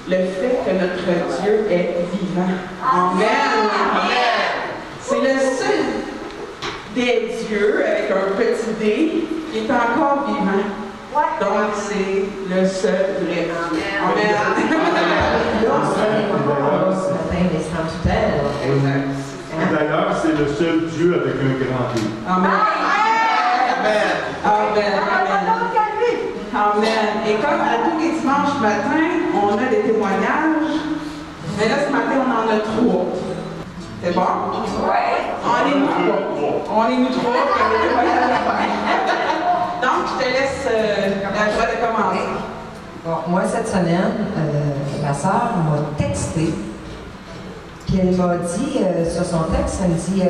le fait que notre Dieu est vivant. Amen! Amen! C'est le seul des dieux, avec un petit D, qui est encore vivant. Donc, c'est le seul vrai. Amen! D'ailleurs, c'est le seul Dieu avec un grand D. Amen! Amen! Amen! Et comme à tous les dimanches matin, on a des témoignages, mais là, ce matin, on en a 3. C'est bon? Oui! On est nous 3. On est nous 3 qui avons des témoignages à faire. Donc, je te laisse la joie de commencer. Bon, moi, cette semaine, ma soeur m'a texté, puis elle m'a dit, sur son texte, elle me dit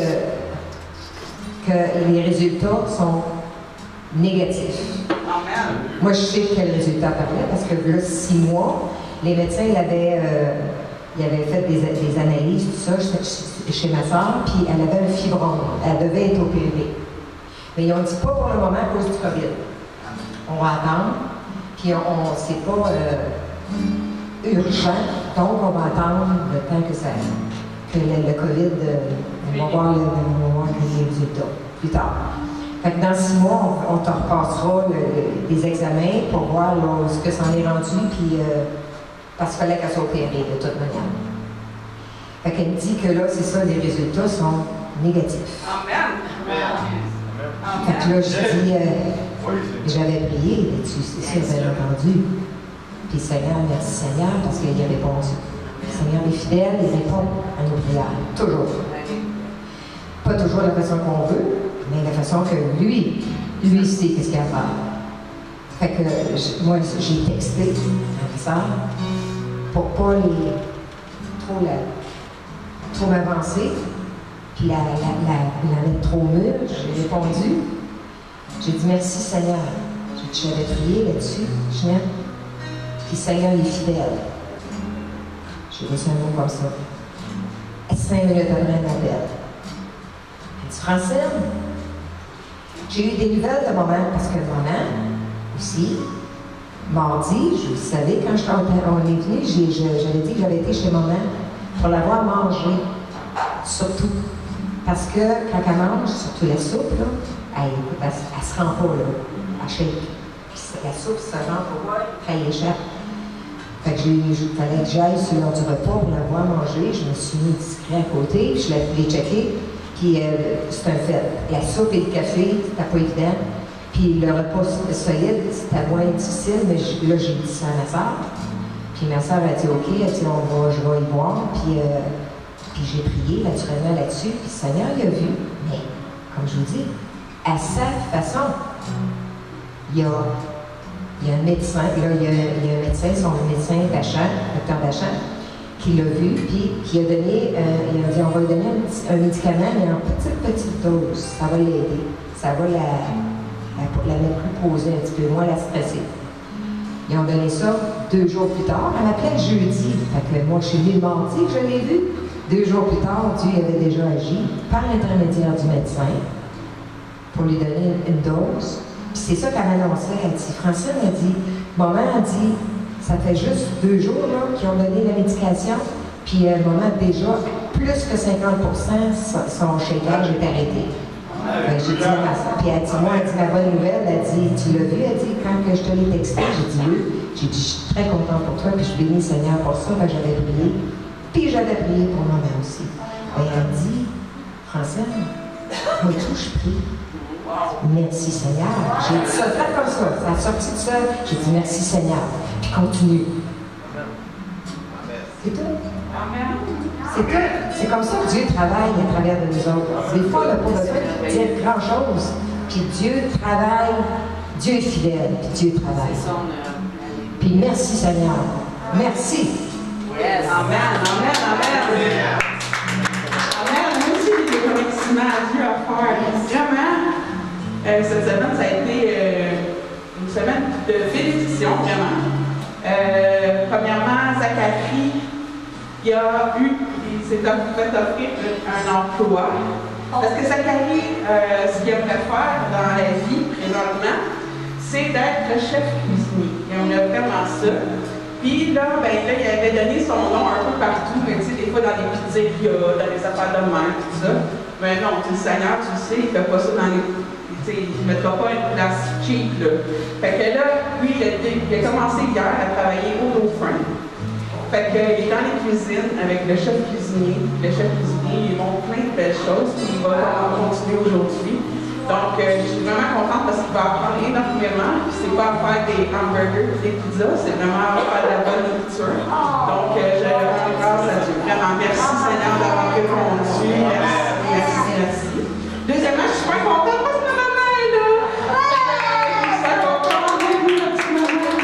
que les résultats sont négatifs. Amen. Moi, je sais quel résultat parlait, parce que là, 6 mois, les médecins ils avaient fait des analyses, tout ça, chez ma soeur, puis elle avait un fibrome. Elle devait être opérée. Mais ils ont dit pas pour le moment à cause du COVID. On va attendre, puis c'est pas urgent, donc on va attendre le temps que le COVID, on va voir les résultats plus tard. Fait que dans 6 mois, on te repassera des examens pour voir là, ce que ça en est rendu, puis parce qu'il fallait qu'elle soit opérée de toute manière. Fait qu'elle me dit que là, c'est ça, les résultats sont négatifs. Amen. Fait que là, je dis, j'avais prié là-dessus, c'est sûr, bien entendu. Puis Seigneur, merci Seigneur, parce qu'il a répondu. Le Seigneur est fidèle, il répond à nos prières, toujours. Pas toujours la façon qu'on veut, mais la façon que lui sait qu'est-ce qu'il a à faire. Fait que moi, j'ai texté à ma soeur pour pas trop m'avancer, puis la mettre trop mûre. J'ai répondu. J'ai dit merci Seigneur. J'avais prié là-dessus, je m'aime. Puis Seigneur est fidèle. J'ai laissé un mot comme ça. 5 minutes après, elle m'appelle. Elle dit Francine, j'ai eu des nouvelles de maman parce que maman aussi, mardi, vous savez, quand on est venu, j'avais dit que j'avais été chez maman pour l'avoir mangé, surtout. Parce que quand elle mange, surtout la soupe, là, elle se rend pas, là, elle shake. La soupe se rend pas, elle échappe. Fait que il fallait que j'aille sur l'heure du repas pour l'avoir mangé. Je me suis mis discret à côté, puis je l'ai checké. Puis c'est un fait. La soupe et le café, c'était pas évident. Puis le repas solide, c'était moins difficile, mais là, j'ai dit ça à ma soeur. Puis ma soeur a dit OK, elle dit je vais y voir. Puis j'ai prié naturellement là-dessus. Puis le Seigneur, il a vu. Mais, comme je vous dis, à sa façon, il y a un médecin, là, il y a un médecin, son médecin Dachan, docteur Dachan, qui l'a vu, puis qui a donné, il a dit on va lui donner un médicament, mais en petite dose. Ça va l'aider. Ça va la mettre plus posée un petit peu, moins la stresser. Ils ont donné ça 2 jours plus tard. Elle m'appelait jeudi. Fait que moi, je suis venue le mardi que je l'ai vu. 2 jours plus tard, Dieu avait déjà agi par l'intermédiaire du médecin pour lui donner une dose. Puis c'est ça qu'elle annonçait. Elle dit, Francine, elle dit, maman a dit, ça fait juste 2 jours qu'ils ont donné la médication. Puis maman, déjà, plus que 50%, son shakeage est arrêté. J'ai dit à ma soeur, puis elle dit, moi, elle dit, ma bonne nouvelle, elle dit, tu l'as vu, elle dit, quand que je te l'ai texté, j'ai dit oui. J'ai dit, je suis très contente pour toi, puis je bénis le Seigneur pour ça, ben, j'avais prié. Puis j'avais prié pour maman aussi. Et elle dit, Francine, moi tout, je prie. Merci Seigneur. J'ai dit ça, fait comme ça. Ça a sorti de ça. J'ai dit merci Seigneur. Puis continue. C'est tout. C'est tout. C'est comme ça que Dieu travaille à travers de nous autres. Des fois, on n'a pas besoin de dire grand-chose. Puis Dieu travaille. Dieu est fidèle. Puis Dieu travaille. Puis merci Seigneur. Merci. Yes. Amen. Amen. Amen. Amen. Moi aussi, j'ai des remerciements à Dieu à faire. Vraiment, cette semaine, ça a été une semaine de bénédiction, vraiment. Premièrement, Zachary, il s'est fait offrir un emploi. Parce que Zachary, ce qu'il aimerait faire dans la vie, présentement, c'est d'être chef cuisinier. Et on a vraiment ça. Puis là, ben, là, il avait donné son nom un peu partout, mais tu sais, des fois dans les pizzerias, dans les affaires de mer, tout ça. Mais non, tu le Seigneur, tu le sais, il ne fait pas ça dans les. Tu sais, il ne mettra pas une place cheap, là. Fait que là, lui, il a commencé hier à travailler au Dauphin. Fait qu'il est dans les cuisines avec le chef cuisinier. Le chef cuisinier, il montre plein de belles choses, puis il va continuer aujourd'hui. Donc, je suis vraiment contente parce qu'il va apprendre énormément. C'est pas à faire des hamburgers ou des pizzas, c'est vraiment à faire de la bonne nourriture. Donc, je rends grâce à Dieu. Vraiment, merci Seigneur d'avoir répondu. Merci. Deuxièmement, je suis super contente parce que ma maman est là. Je suis super contente de vous, ma petite maman.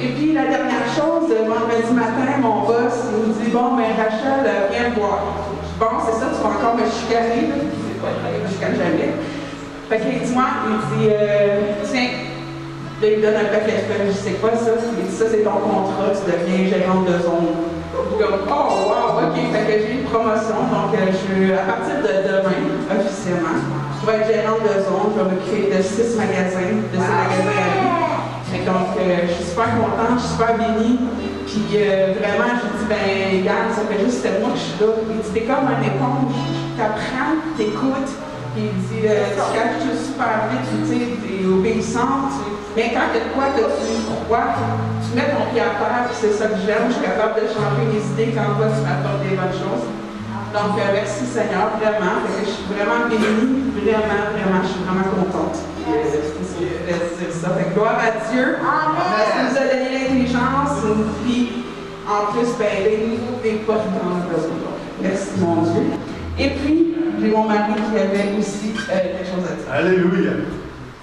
Et puis, la dernière chose, vendredi matin, mon boss, il me dit, bon, ben Rachel, viens me voir. Bon, c'est ça, tu vas encore me chicaner, là. Je chicanne jamais. Fait qu'il dit, moi, il dit, tiens, là, il me donne un paquet de feuilles, je sais quoi ça. Il dit, ça, c'est ton contrat, tu deviens gérante de zone. Comme, oh, wow, ok, fait que j'ai une promotion, donc à partir de demain, officiellement, je vais être gérante de zone, je vais m'occuper de 6 magasins, de ces magasins à lui. Et donc, je suis super contente, je suis super bénie. Puis vraiment, je dis, ben, regarde, ça fait juste 7 mois que je suis là. Il dit, t'es comme un éponge, t'apprends, t'écoutes. Puis il dit, tu caches super vite, tu sais, t'es obéissante. Mais quand il y a de quoi que tu crois, tu mets ton pied à terre, puis c'est ça que j'aime. Je suis capable de changer mes idées quand toi, tu m'apportes des bonnes choses. Donc, merci Seigneur, vraiment. Fait que je suis vraiment bénie, vraiment, je suis vraiment contente. C'est ça. Fait que gloire à Dieu. Parce qu'il nous a donné l'intelligence, puis en plus, ben, des portes qu'on a besoin. Merci mon Dieu. Et puis, j'ai mon mari qui avait aussi quelque chose à dire. Alléluia.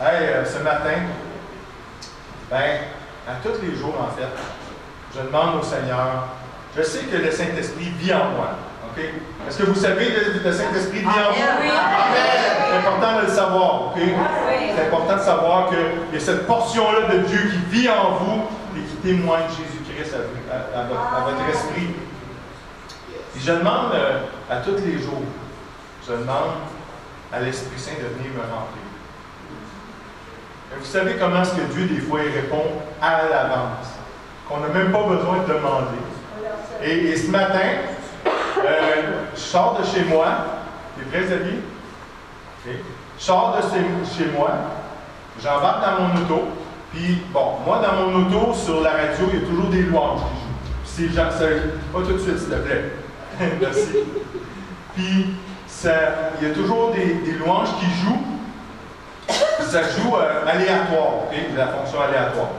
Hey, ce matin, ben, à tous les jours en fait, je demande au Seigneur, je sais que le Saint-Esprit vit en moi. OK? Est-ce que vous savez que le Saint-Esprit vit en vous? Oui. C'est important de le savoir. OK? C'est important de savoir qu'il y a cette portion-là de Dieu qui vit en vous et qui témoigne Jésus-Christ à votre esprit. Et je demande à tous les jours, je demande à l'Esprit Saint de venir me remplir. Et vous savez comment est-ce que Dieu, des fois, il répond à l'avance, qu'on n'a même pas besoin de demander. Et ce matin, je sors de chez moi. T'es prêt, Xavier? Okay. Je sors de chez moi, j'embarque dans mon auto, puis bon, moi dans mon auto, sur la radio, il y a toujours des louanges qui jouent. Puis pas tout de suite, s'il te plaît. Merci. Puis il y a toujours des louanges qui jouent, ça joue aléatoire, okay? La fonction aléatoire.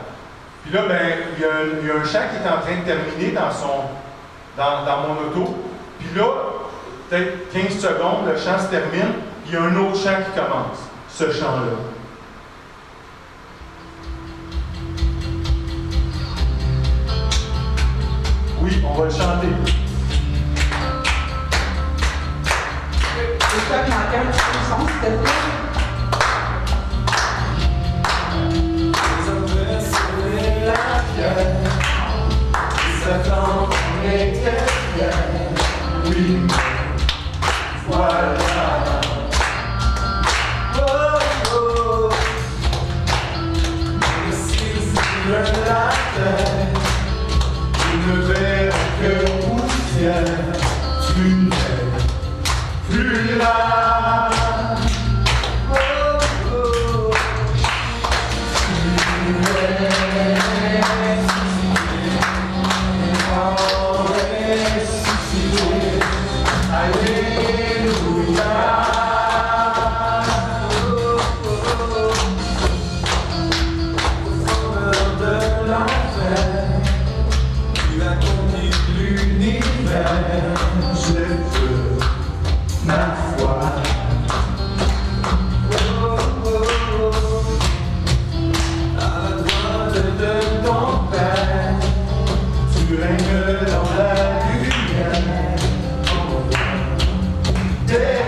Puis là, ben, il y a un chant qui est en train de terminer dans mon auto. Puis là, peut-être 15 secondes, le chant se termine, puis il y a un autre chant qui commence, ce chant-là. Oui, on va le chanter. Je peux demander un petit peu son, s'il te plaît? Oui, voilà. Oh, oh. Si tu veux la terre, tu ne verras que poussière, tu n'es plus là. Oh, oh. Tu es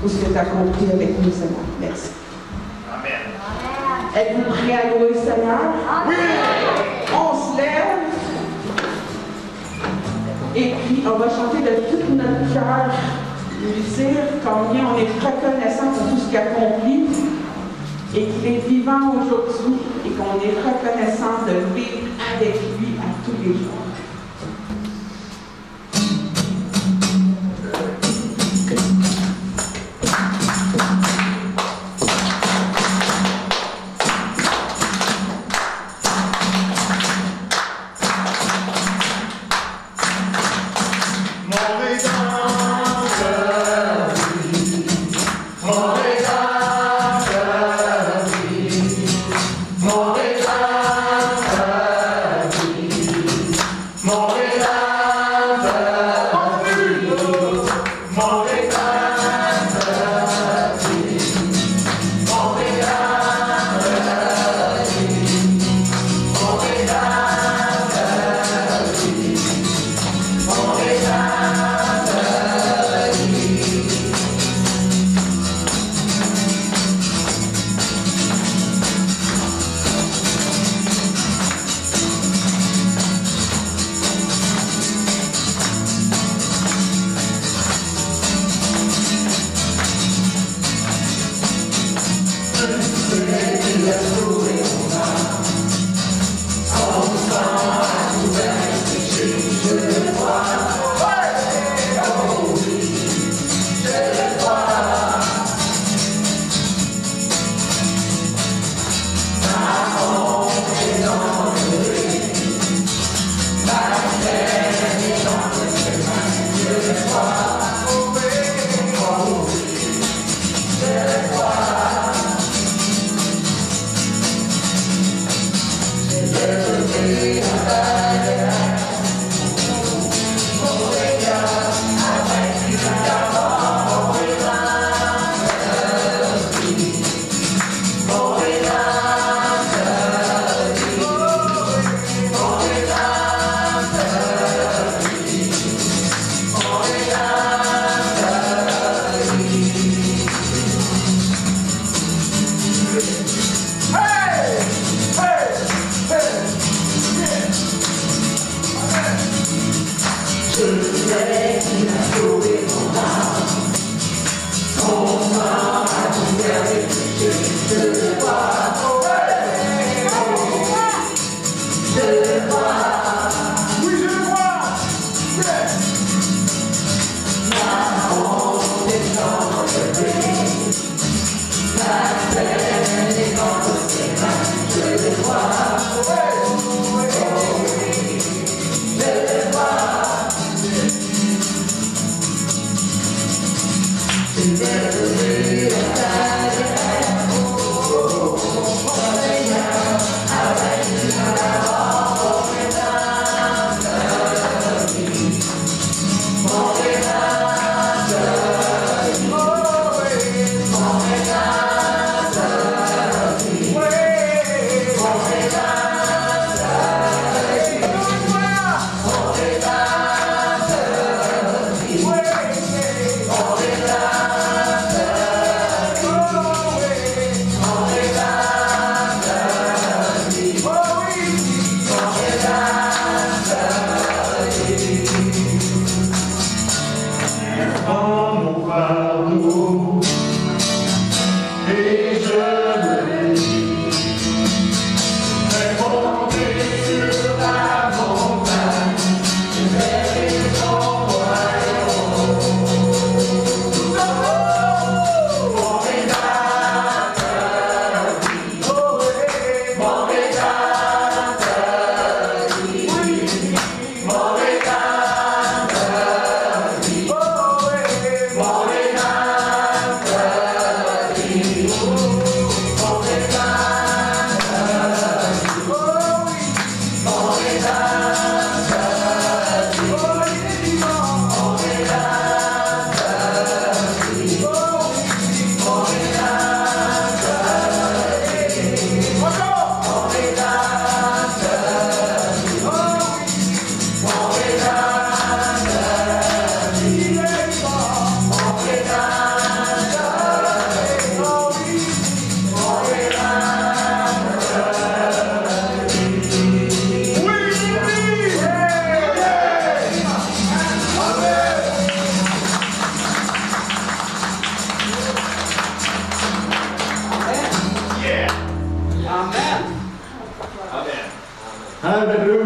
Pour ce que tu as accompli avec nous, Seigneur. Merci. Amen. Êtes-vous prêts à louer, Seigneur? Oui! On se lève. Et puis, on va chanter de tout notre cœur, lui dire combien on est reconnaissant pour tout ce qu'il a accompli et qu'il est vivant aujourd'hui et qu'on est reconnaissant de vivre avec lui à tous les jours.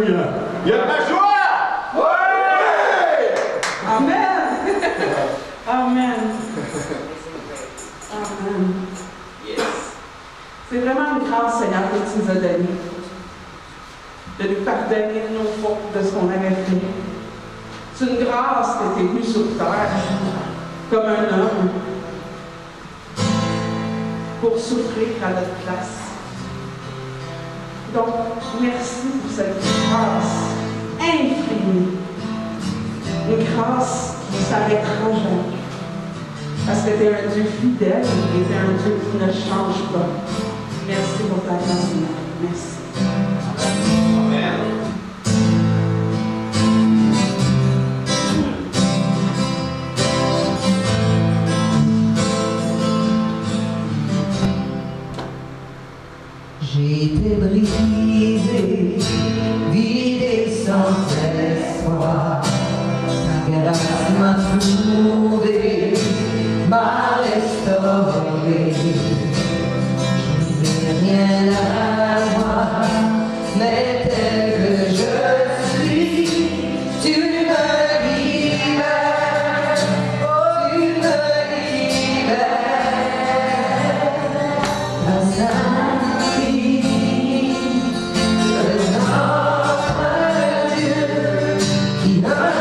Alléluia. Il y a de la joie. Ouais! Amen. Amen. Amen. C'est vraiment une grâce, Seigneur, que tu nous as donnée. De nous pardonner de nos fautes, de ce qu'on avait fait. C'est une grâce que tu es venu sur terre comme un homme pour souffrir à notre place. Donc, merci pour cette grâce infinie. Une grâce qui ne s'arrêtera jamais. Parce que tu es un Dieu fidèle et tu es un Dieu qui ne change pas. Merci pour ta grâce, Seigneur. Merci. Amen. J'ai été brisé, vidé sans espoir. Ta grâce m'a trouvé, m'a restauré. Je n'ai rien à voir, mais tel que je suis, tu me libères, oh, tu me libères. He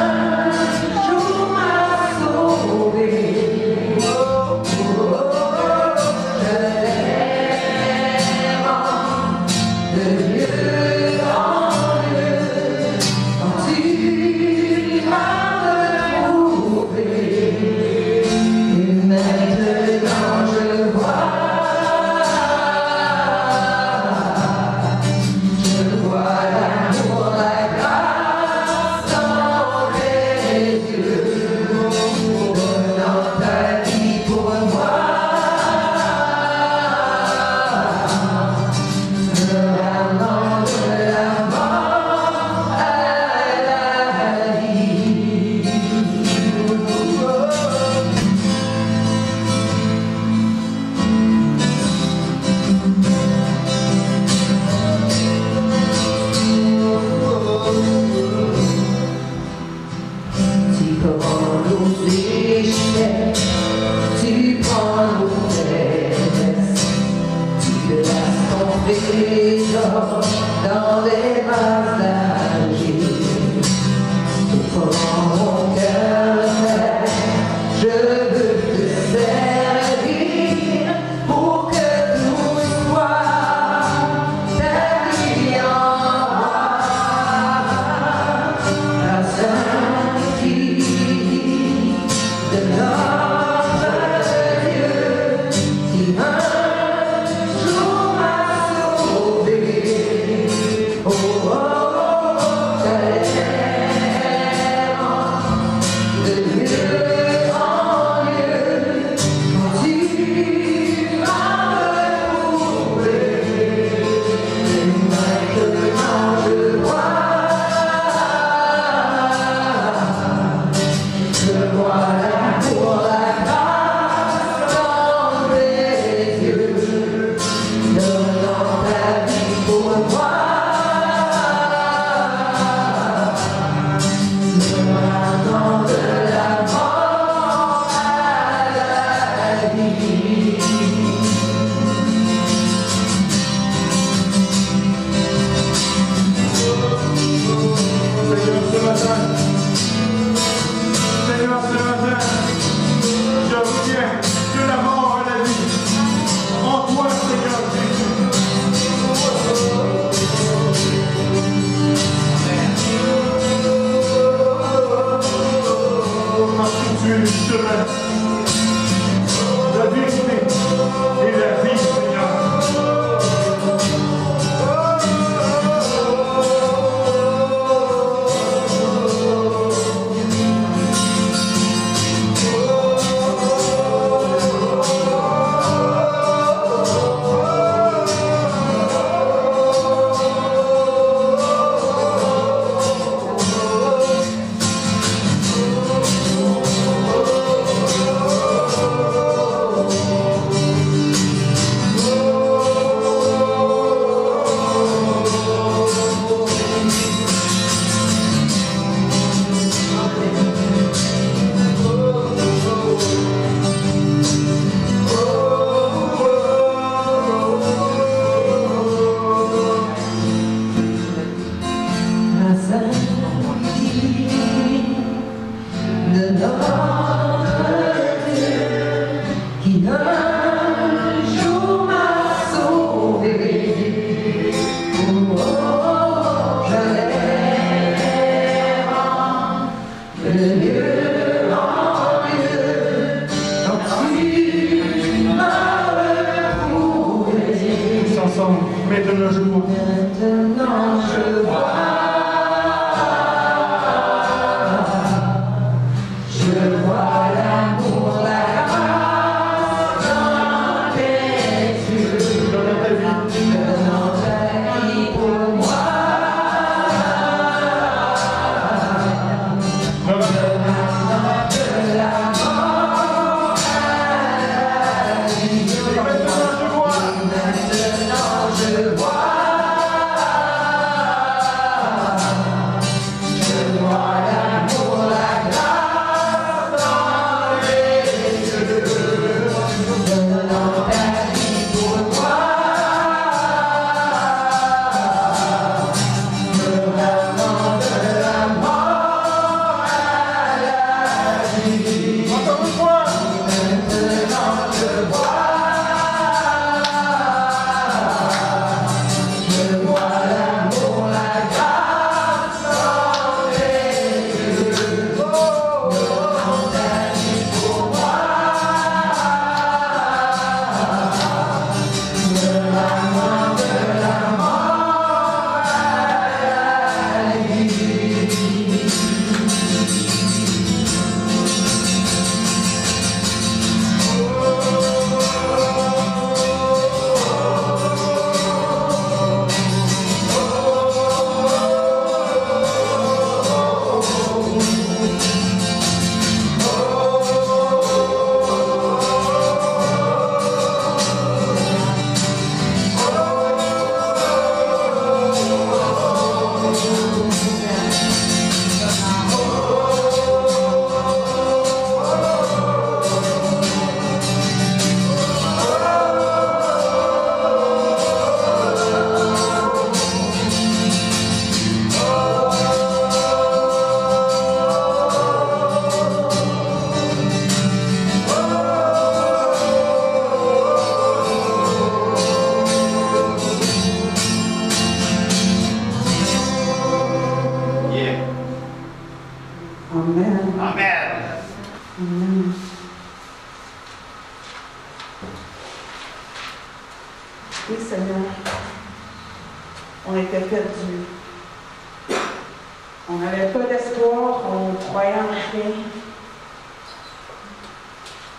de notre Dieu qui un jour m'a sauvé. Oh, je l'ai de lieu en lieu quand tu m'as retrouvé. Tous ensemble, maintenant je vois. Maintenant je vois. Oui, Seigneur, on était perdus. On n'avait pas d'espoir, on ne croyait en rien.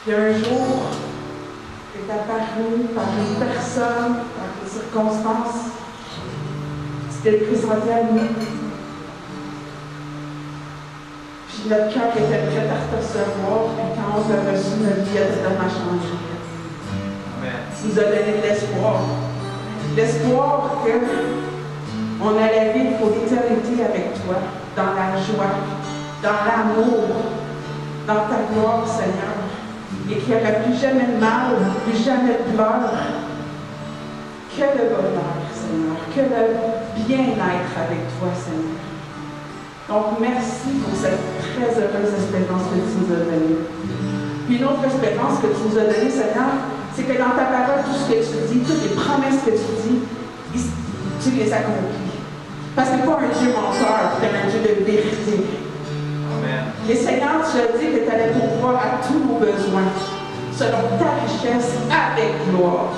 Puis un jour, tu es apparu par une personne, par des circonstances, tu t'es présenté à nous. Puis notre cœur était prêt à te recevoir, puis quand on t'a reçu, notre vie a totalement changé. Tu nous as donné de l'espoir. L'espoir qu'on allait vivre pour l'éternité avec toi, dans la joie, dans l'amour, dans ta gloire, Seigneur. Et qu'il n'y aurait plus jamais de mal, plus jamais de pleurs. Que le bonheur, Seigneur. Que le bien-être avec toi, Seigneur. Donc, merci pour cette très heureuse espérance que tu nous as donnée. Puis une autre espérance que tu nous as donnée, Seigneur, c'est que dans ta parole, tout ce que tu dis, toutes les promesses que tu dis, tu les accomplis. Parce que tu n'es pas un Dieu menteur, tu es un Dieu de vérité. Amen. Et Seigneur, tu as dit que tu allais pourvoir à tous nos besoins, selon ta richesse, avec gloire.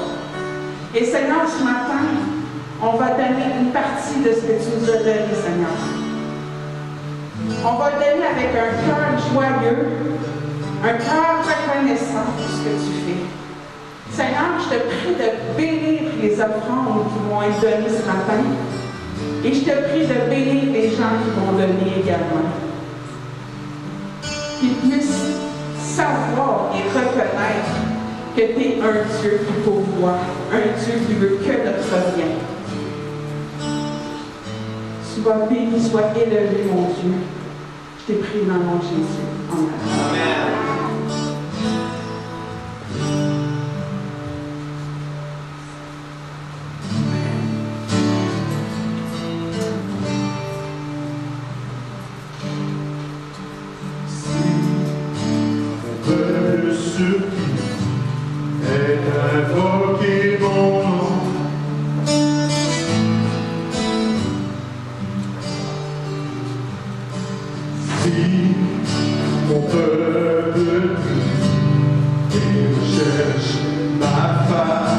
Et Seigneur, ce matin, on va donner une partie de ce que tu nous as donné, Seigneur. On va le donner avec un cœur joyeux, un cœur reconnaissant de ce que tu fais. Seigneur, je te prie de bénir les offrandes qui vont être données ce matin. Et je te prie de bénir les gens qui vont donner également. Qu'ils puissent savoir et reconnaître que tu es un Dieu qui pourvoit, un Dieu qui veut que notre bien. Sois béni, sois élevé, mon Dieu. Je t'ai prie dans le nom de Jésus. Amen. mon peuple et recherche ma face.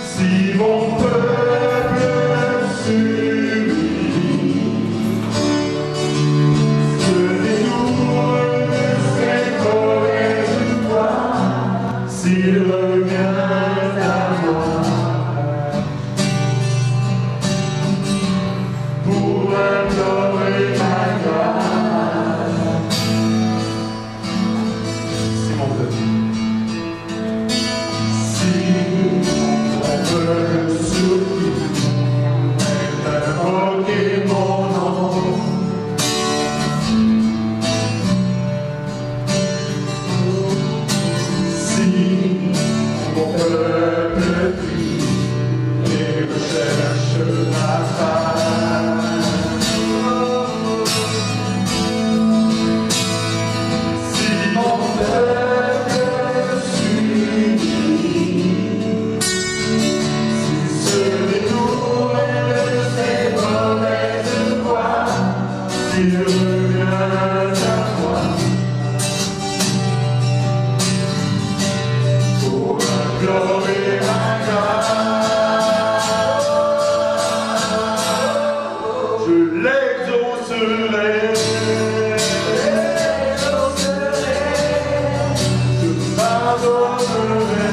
Si mon peuple s'humilie, se détourne de ses mauvaises voies, s'il revient à moi pour implorer ma grâce. Si mon peuple invoquer mon nom, si mon peuple prie et recherche ma face, si mon peuple s'unit, s'il se détourne de ses mauvaises voies, s'il revient à moi pour implorer ma grâce, je l'exaucerai, je pardonnerai.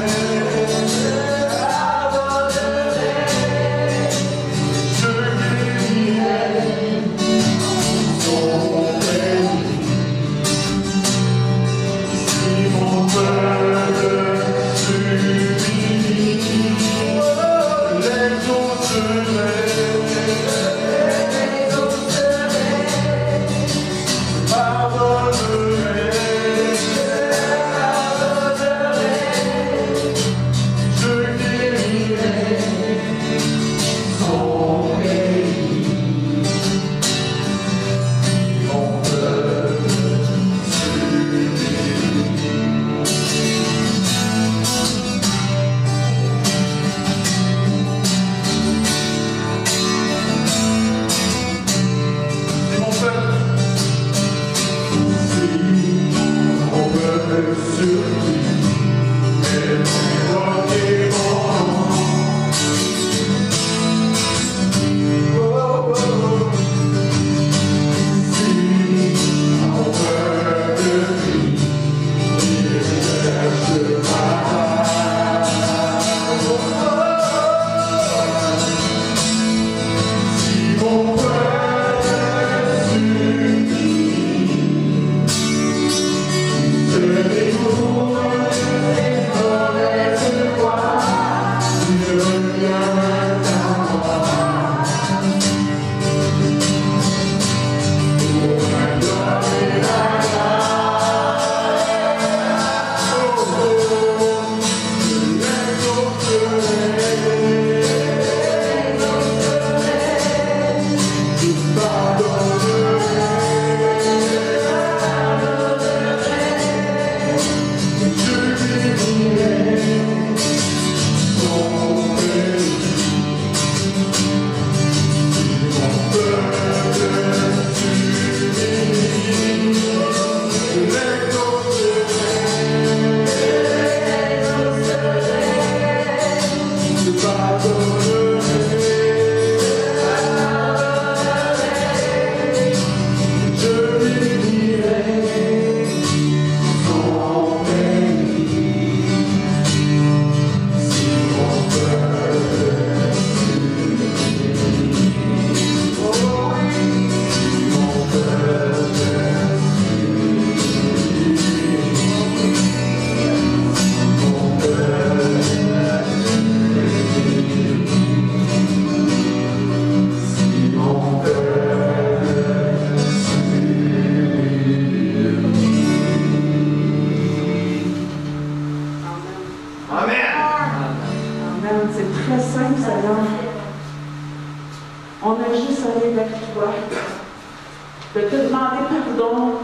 de te demander pardon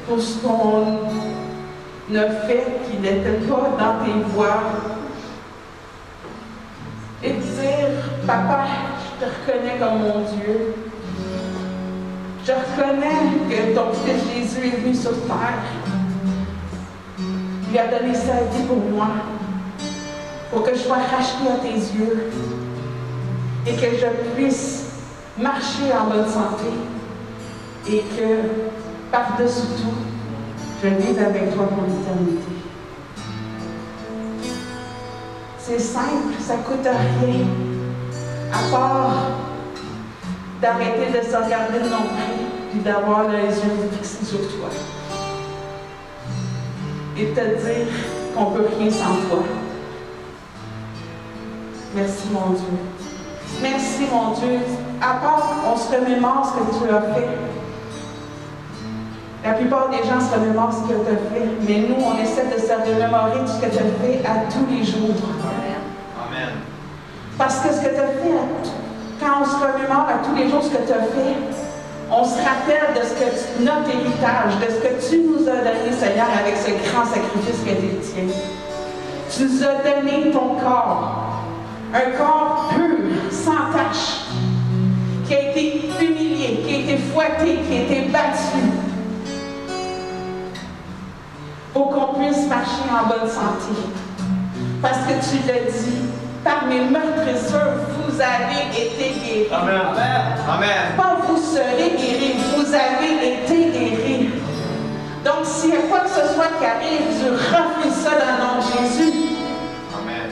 pour ce qu'on a fait qui n'était pas dans tes voies. Et de dire, Papa, je te reconnais comme mon Dieu. Je reconnais que ton Fils Jésus est venu sur terre. Il a donné sa vie pour moi, pour que je sois racheté à tes yeux et que je puisse marcher en bonne santé et que, par-dessus tout, je vive avec toi pour l'éternité. C'est simple, ça ne coûte rien, à part d'arrêter de se regarder de nombril et d'avoir les yeux fixés sur toi. Et de te dire qu'on ne peut rien sans toi. Merci mon Dieu. Merci mon Dieu. À part, on se remémore ce que tu as fait. La plupart des gens se remémorent ce que tu as fait, mais nous, on essaie de se remémorer tout ce que tu as fait à tous les jours. Amen. Parce que ce que tu as fait, quand on se remémore à tous les jours ce que tu as fait, on se rappelle de ce que notre héritage, de ce que tu nous as donné, Seigneur, avec ce grand sacrifice que tu es le tien. Tu nous as donné ton corps, un corps pur, sans tache, qui a été humilié, qui a été fouetté, qui a été battu, pour qu'on puisse marcher en bonne santé. Parce que tu l'as dit, par mes meurtrissures, vous avez été guéris. Amen. Amen. Pas vous serez guéris, vous avez été guéris. Donc, s'il y a quoi que ce soit qui arrive, tu refuses ça dans le nom de Jésus. Amen.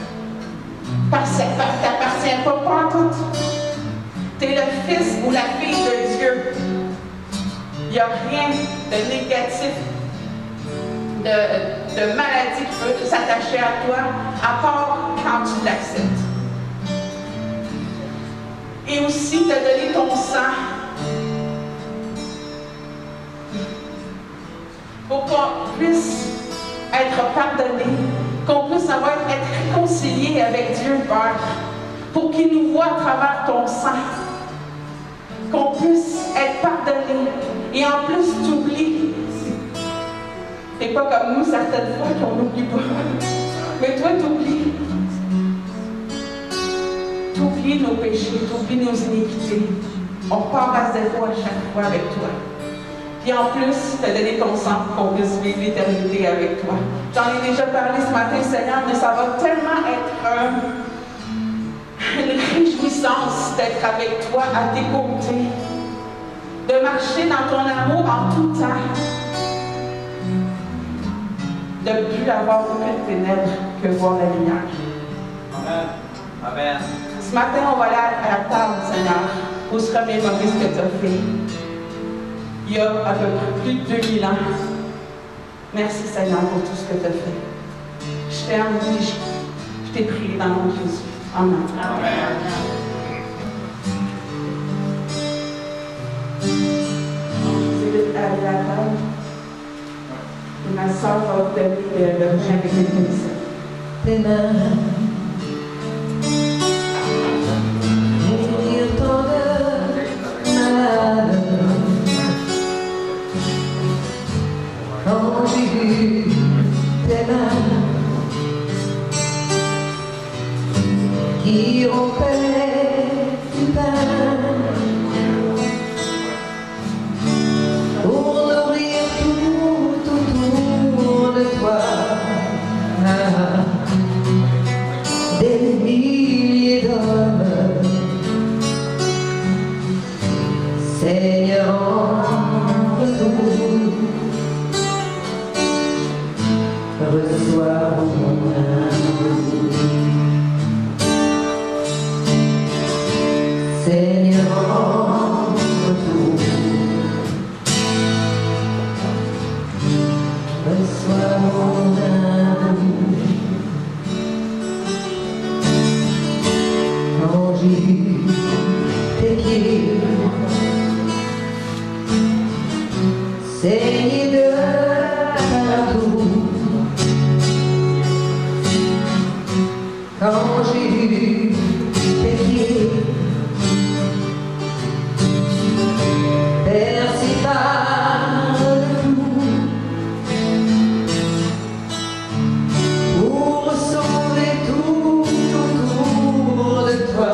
Parce que ça ne t'appartient pas tout. Tu es le fils ou la fille de Dieu. Il n'y a rien de négatif, de maladie qui peut s'attacher à toi, à part quand tu l'acceptes. Et aussi, tu as donné ton sang pour qu'on puisse être pardonné, qu'on puisse être réconcilié avec Dieu Père, pour qu'il nous voie à travers ton sang, qu'on puisse être pardonné. Et en plus, tu oublies. Tu n'es pas comme nous certaines fois qu'on n'oublie pas. Mais toi, tu oublies. Tu oublies nos péchés, tu oublies nos iniquités. On repart à zéro à chaque fois avec toi. Puis en plus, tu as donné ton sang pour qu'on puisse vivre l'éternité avec toi. J'en ai déjà parlé ce matin, Seigneur, mais ça va tellement être une réjouissance d'être avec toi, à tes côtés, de marcher dans ton amour en tout temps, de ne plus avoir aucune ténèbre que voir la lumière. Amen. Amen. Ce matin, on va aller à la table, Seigneur, pour se remémorer ce que tu as fait. Il y a à peu près plus de 2000 ans. Merci, Seigneur, pour tout ce que tu as fait. Je t'aime, je t'ai prié dans le nom de Jésus. Amen. Amen. Je vais aller à la table. Et ma soeur va vous donner le vin avec les bénédictions. Tes mains, guérir tant de malades. Quand j'ai vu tes mains qui rompaient du pain pour nourrir tout autour de toi, des milliers d'hommes, Seigneur, en retour, reçois mon amour. Seigneur, en retour, reçois mon amour. Quand j'ai vu tes pieds saigner de partout, quand j'ai vu tes pieds percés par le clou, pour sauver tout autour de toi,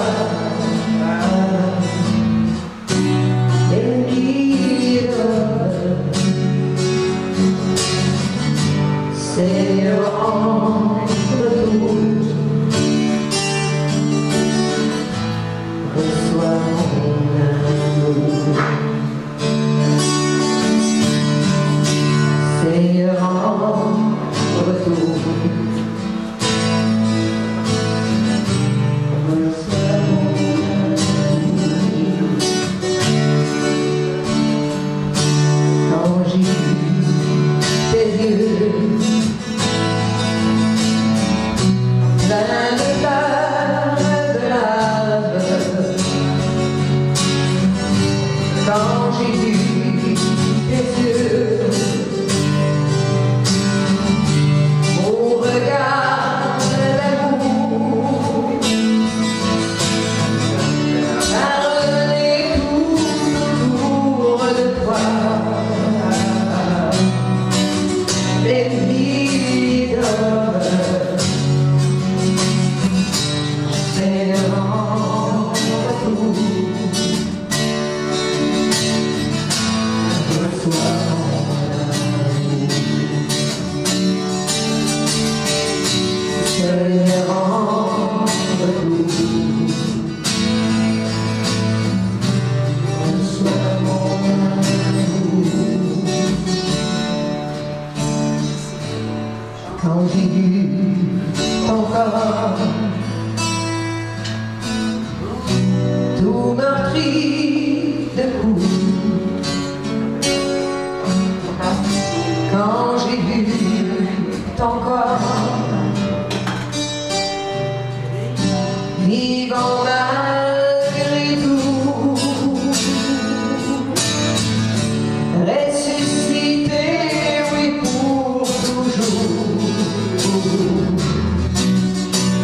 meurtri de coups. Quand j'ai vu ton corps vivant malgré tout, ressuscité, oui, pour toujours,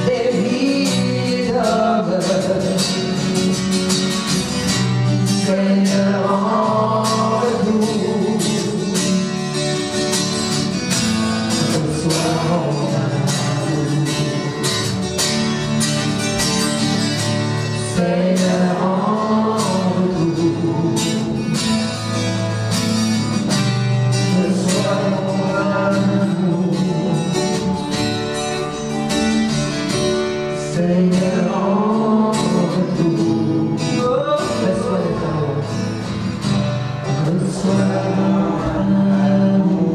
des milliers d'hommes, Seigneur en retour, reçois mon amour. Seigneur en retour, reçois mon amour. Seigneur en retour, reçois notre amour. Reçois mon amour.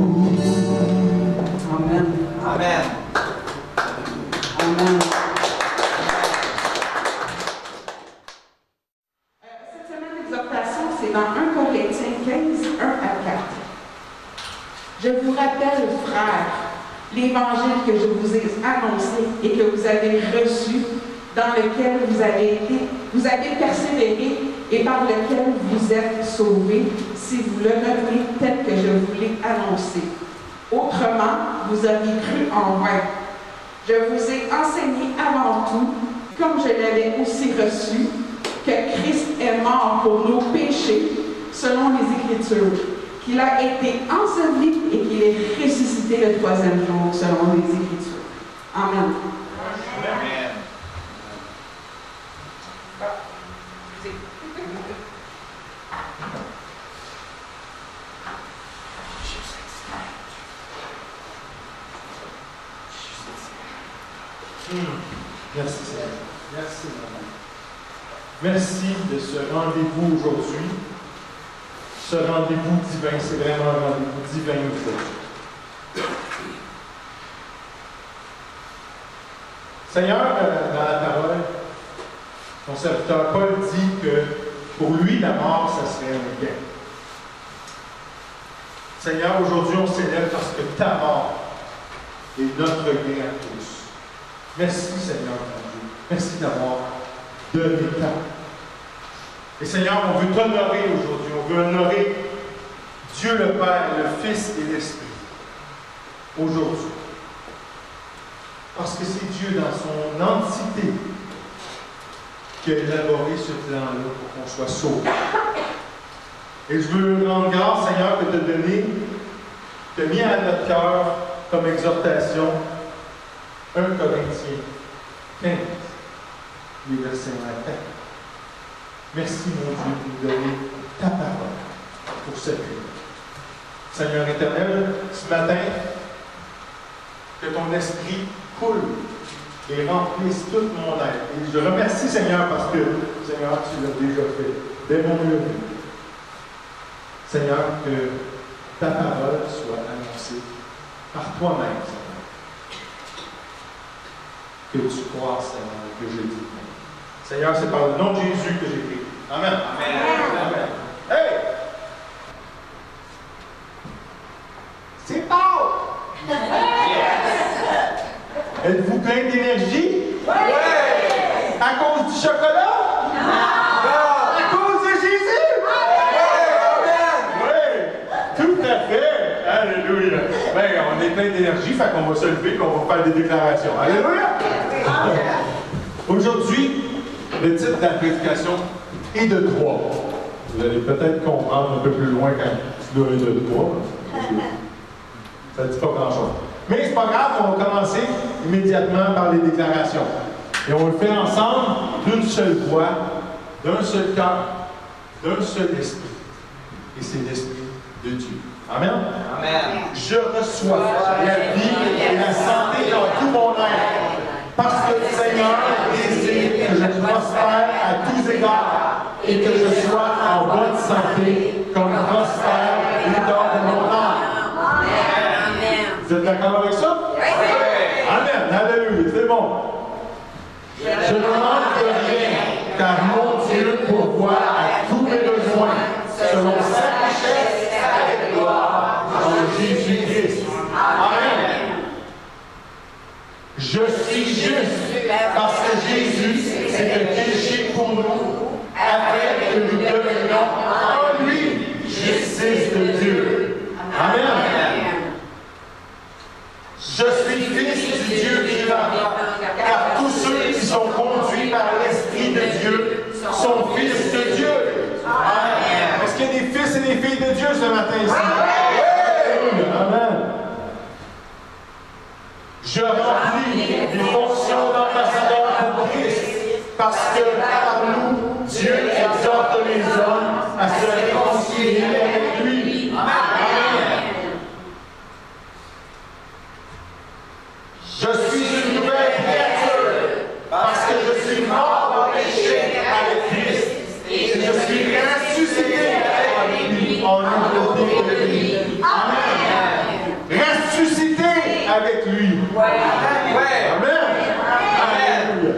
Amen. Amen. Amen. Cette semaine d'exhortation, c'est dans 1 Corinthiens 15, 1 à 4. Je vous rappelle, frères, l'évangile que je vous ai annoncé et que vous avez reçu, dans lequel vous avez persévéré et par lequel vous êtes sauvés, si vous le retenez tel que je vous l'ai annoncé. Autrement, vous aviez cru en vain. Je vous ai enseigné avant tout, comme je l'avais aussi reçu, que Christ est mort pour nos péchés, selon les Écritures, qu'il a été enseveli et qu'il est ressuscité le troisième jour, selon les Écritures. Amen. Amen. Merci Seigneur. Merci maman. Merci de ce rendez-vous aujourd'hui. Ce rendez-vous divin, c'est vraiment un rendez-vous divin aujourd'hui. Seigneur, dans la parole, ton serviteur Paul dit que pour lui, la mort, ça serait un gain. Seigneur, aujourd'hui, on s'élève parce que ta mort est notre gain à tous. Merci, Seigneur, mon Dieu. Merci d'avoir donné ta. Et Seigneur, on veut t'honorer aujourd'hui. On veut honorer Dieu le Père, le Fils et l'Esprit aujourd'hui. Parce que c'est Dieu dans son entité qui a élaboré ce plan-là pour qu'on soit sauvés. Et je veux rendre grâce, Seigneur, que tu as donné, tu as mis à notre cœur comme exhortation 1 Corinthiens 15, les versets 1 à 4. Merci, mon Dieu, de nous donner ta parole pour cette vie. Seigneur éternel, ce matin, que ton esprit coule et remplisse toute mon être. Et je remercie, Seigneur, parce que, Seigneur, tu l'as déjà fait dès mon lever. Seigneur, que ta parole soit annoncée par toi-même, Seigneur. Que tu crois, Seigneur, que je dis. Seigneur, c'est par le nom de Jésus que j'ai pris. Amen. Amen. Amen. Hey! C'est Pâques! Êtes-vous plein d'énergie? Oui! À cause du chocolat? Non! À cause de Jésus? Oui! Tout à fait! Alléluia! Bien, on est plein d'énergie, fait qu'on va se lever et on va faire des déclarations. Alléluia! Aujourd'hui, le titre de la prédication est de 3. Vous allez peut-être comprendre un peu plus loin quand tu dois être de 3. Ça ne dit pas grand-chose. Mais c'est pas grave, on va commencer immédiatement par les déclarations. Et on le fait ensemble d'une seule voix, d'un seul cœur, d'un seul esprit. Et c'est l'esprit de Dieu. Amen? Amen. Je reçois la vie et la santé dans tout mon être. Parce que le Seigneur désire que je prospère à tous égards et que je sois en bonne santé comme prospère l'état de mon âme. Amen. Vous êtes d'accord avec ça? Oui. Amen. Alléluia. C'est bon. Je ne manque de rien, car mon Dieu pourvoit. pourvoit à tous mes besoins selon sa richesse avec gloire en Jésus-Christ. Amen. Je suis juste parce que Jésus s'est péché pour nous, afin que nous devenions en lui justice de Dieu. Amen. Je suis fils du Dieu vivant, car tous ceux qui sont conduits par l'Esprit de Dieu sont fils de Dieu. Amen. Est-ce qu'il y a des fils et des filles de Dieu ce matin ici? Oui. Amen. Je remplis les fonctions d'ambassadeur pour Christ, parce que par nous, Dieu exhorte les hommes à se réconcilier avec lui. Amen. Je suis une nouvelle créature, parce que je suis mort au péché avec Christ, et je suis ressuscité avec lui en nouveauté de vie. Amen. Ressuscité avec lui. Amen. Alléluia.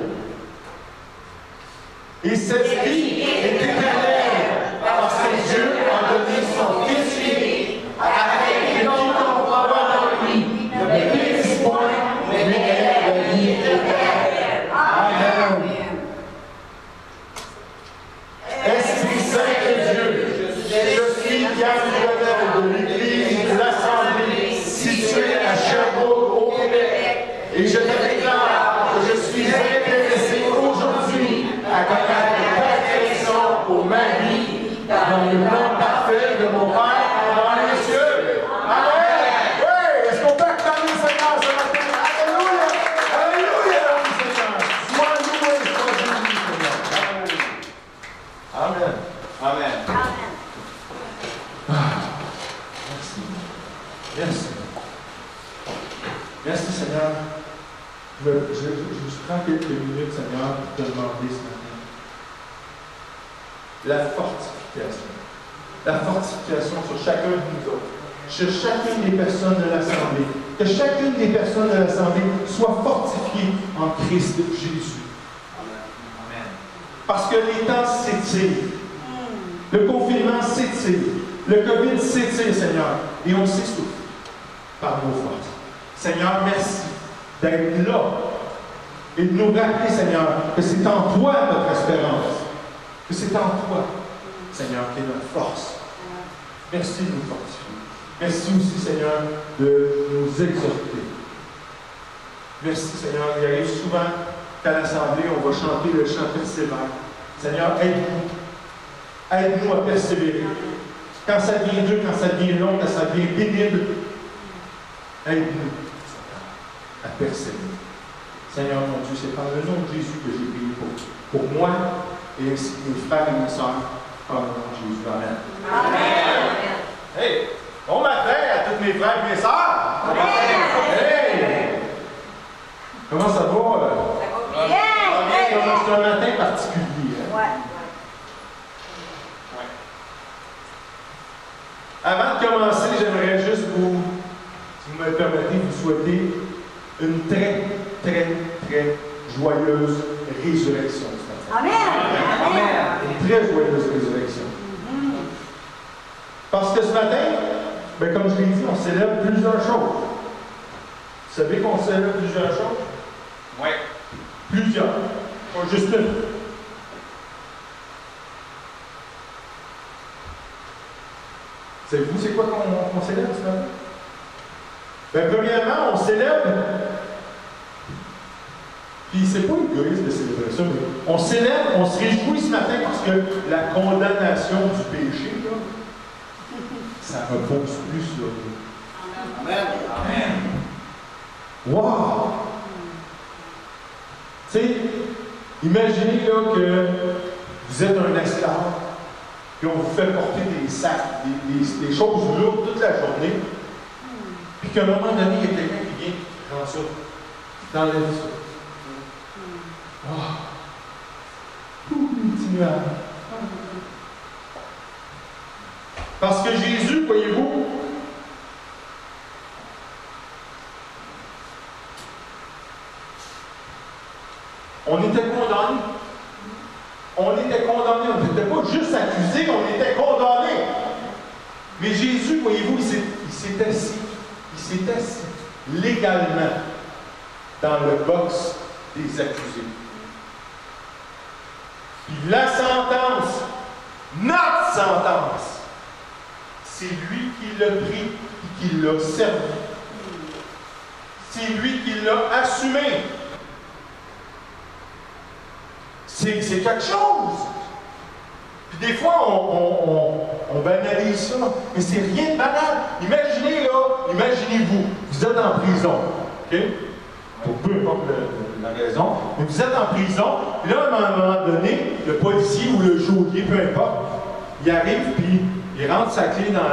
Et cette vie est éternelle, parce que Dieu a donné son Fils unique, afin que quiconque croit dans lui ne périsse point, mais ait la vie éternelle. Amen. Esprit Saint de Dieu, je suis diacre de l'Église de l'Assemblée située à Sherbrooke, au Québec, et je te déclare que je suis intéressé aujourd'hui à connaître ta direction pour ma vie dans le plan parfait de mon Père dans les cieux. Amen. Oui, est-ce qu'on peut acclamer le Seigneur ce matin? Alléluia! Alléluia, Seigneur! Sois loué, sois béni, Seigneur. Amen. Amen. Merci. Merci. Merci, Seigneur. Je prends quelques minutes, Seigneur, pour te demander ce matin la fortification. La fortification sur chacun de nous autres, sur chacune des personnes de l'Assemblée. Que chacune des personnes de l'Assemblée soit fortifiée en Christ Jésus. Amen. Parce que les temps s'étirent. Le confinement s'étire. Le COVID s'étire, Seigneur. Et on s'essouffle par nos forces. Seigneur, merci d'être là et de nous rappeler, Seigneur, que c'est en toi notre espérance. Que c'est en toi, Seigneur, qui est notre force. Merci de nous fortifier. Merci aussi, Seigneur, de nous exhorter. Merci, Seigneur. Il arrive souvent qu'à l'Assemblée, on va chanter le chant persévère. Seigneur, aide-nous. Aide-nous à persévérer. Quand ça devient dur, quand ça devient long, quand ça devient pénible, aide-nous à persévérer. Seigneur, mon Dieu, c'est par le nom de Jésus que j'ai prié pour moi et ainsi que mes frères et mes sœurs, par le nom de Jésus. Amen. Amen. Hey, bon matin à tous mes frères et mes sœurs. Amen. Hey, comment ça va? Ça va bien. C'est un matin particulier. Hein? Ouais. Avant de commencer, j'aimerais juste vous, si vous me permettez, vous souhaiter une très, très, très joyeuse résurrection ce matin. Amen. Amen. Une très joyeuse résurrection. Parce que ce matin, ben, comme je l'ai dit, on célèbre plusieurs choses. Vous savez qu'on célèbre plusieurs choses? Oui. Plusieurs. Pas juste une. Savez-vous c'est quoi qu'on célèbre ce matin? Ben, premièrement, on célèbre, puis c'est pas égoïste de célébrer ça, mais on célèbre, on se réjouit ce matin parce que la condamnation du péché, là, ça repose plus sur nous. Amen. Amen. Wow! Tu sais, imaginez là que vous êtes un esclave, puis on vous fait porter des sacs, des choses lourdes toute la journée, puis qu'à un moment donné, il y a quelqu'un qui vient, qui prend ça, qui t'enlève ça. Oh! Petit nuage. Parce que Jésus, voyez-vous, on était condamnés. On était condamnés, on n'était pas juste accusés, on était condamnés. Mais Jésus, voyez-vous, il s'est assis légalement dans le box des accusés. Puis la sentence, notre sentence, c'est lui qui l'a pris et qui l'a servi. C'est lui qui l'a assumé. C'est quelque chose. Puis des fois, on banalise ça, mais c'est rien de banal. Imaginez-vous, vous êtes en prison, OK? Pour peu importe la raison, mais vous êtes en prison, puis là, à un moment donné, le policier ou le geôlier, peu importe, il arrive, puis il rentre sa clé dans